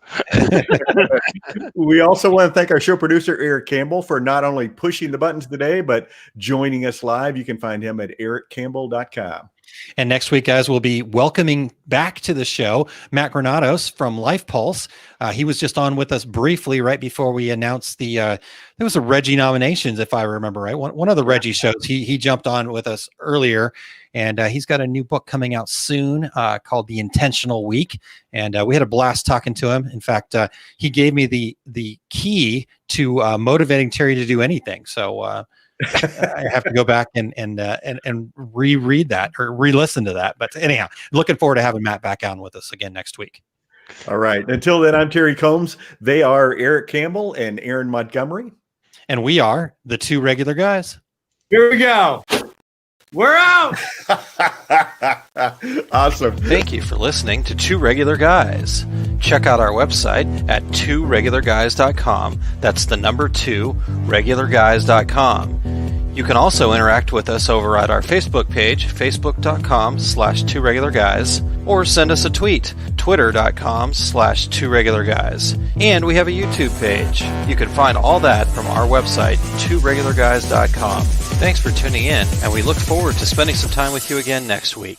We also want to thank our show producer, Eric Campbell, for not only pushing the buttons today, but joining us live. You can find him at ericcampbell.com. And next week, guys, we'll be welcoming back to the show Matt Granados from Life Pulse. He was just on with us briefly right before we announced there was a Reggie nominations, if I remember right. One of the Reggie shows. He jumped on with us earlier, and he's got a new book coming out soon called The Intentional Week. And we had a blast talking to him. In fact, he gave me the key to motivating Terry to do anything. So I have to go back and reread that or re-listen to that. But anyhow, looking forward to having Matt back on with us again next week. All right. Until then, I'm Terry Combs. They are Eric Campbell and Aaron Montgomery. And we are the 2 regular guys. Here we go. We're out. Awesome. Thank you for listening to 2 Regular Guys. Check out our website at 2regularguys.com. That's the number 2, regularguys.com. You can also interact with us over at our Facebook page, facebook.com/2regularguys, or send us a tweet, twitter.com/2regularguys. And we have a YouTube page. You can find all that from our website, 2regularguys.com. Thanks for tuning in, and we look forward to spending some time with you again next week.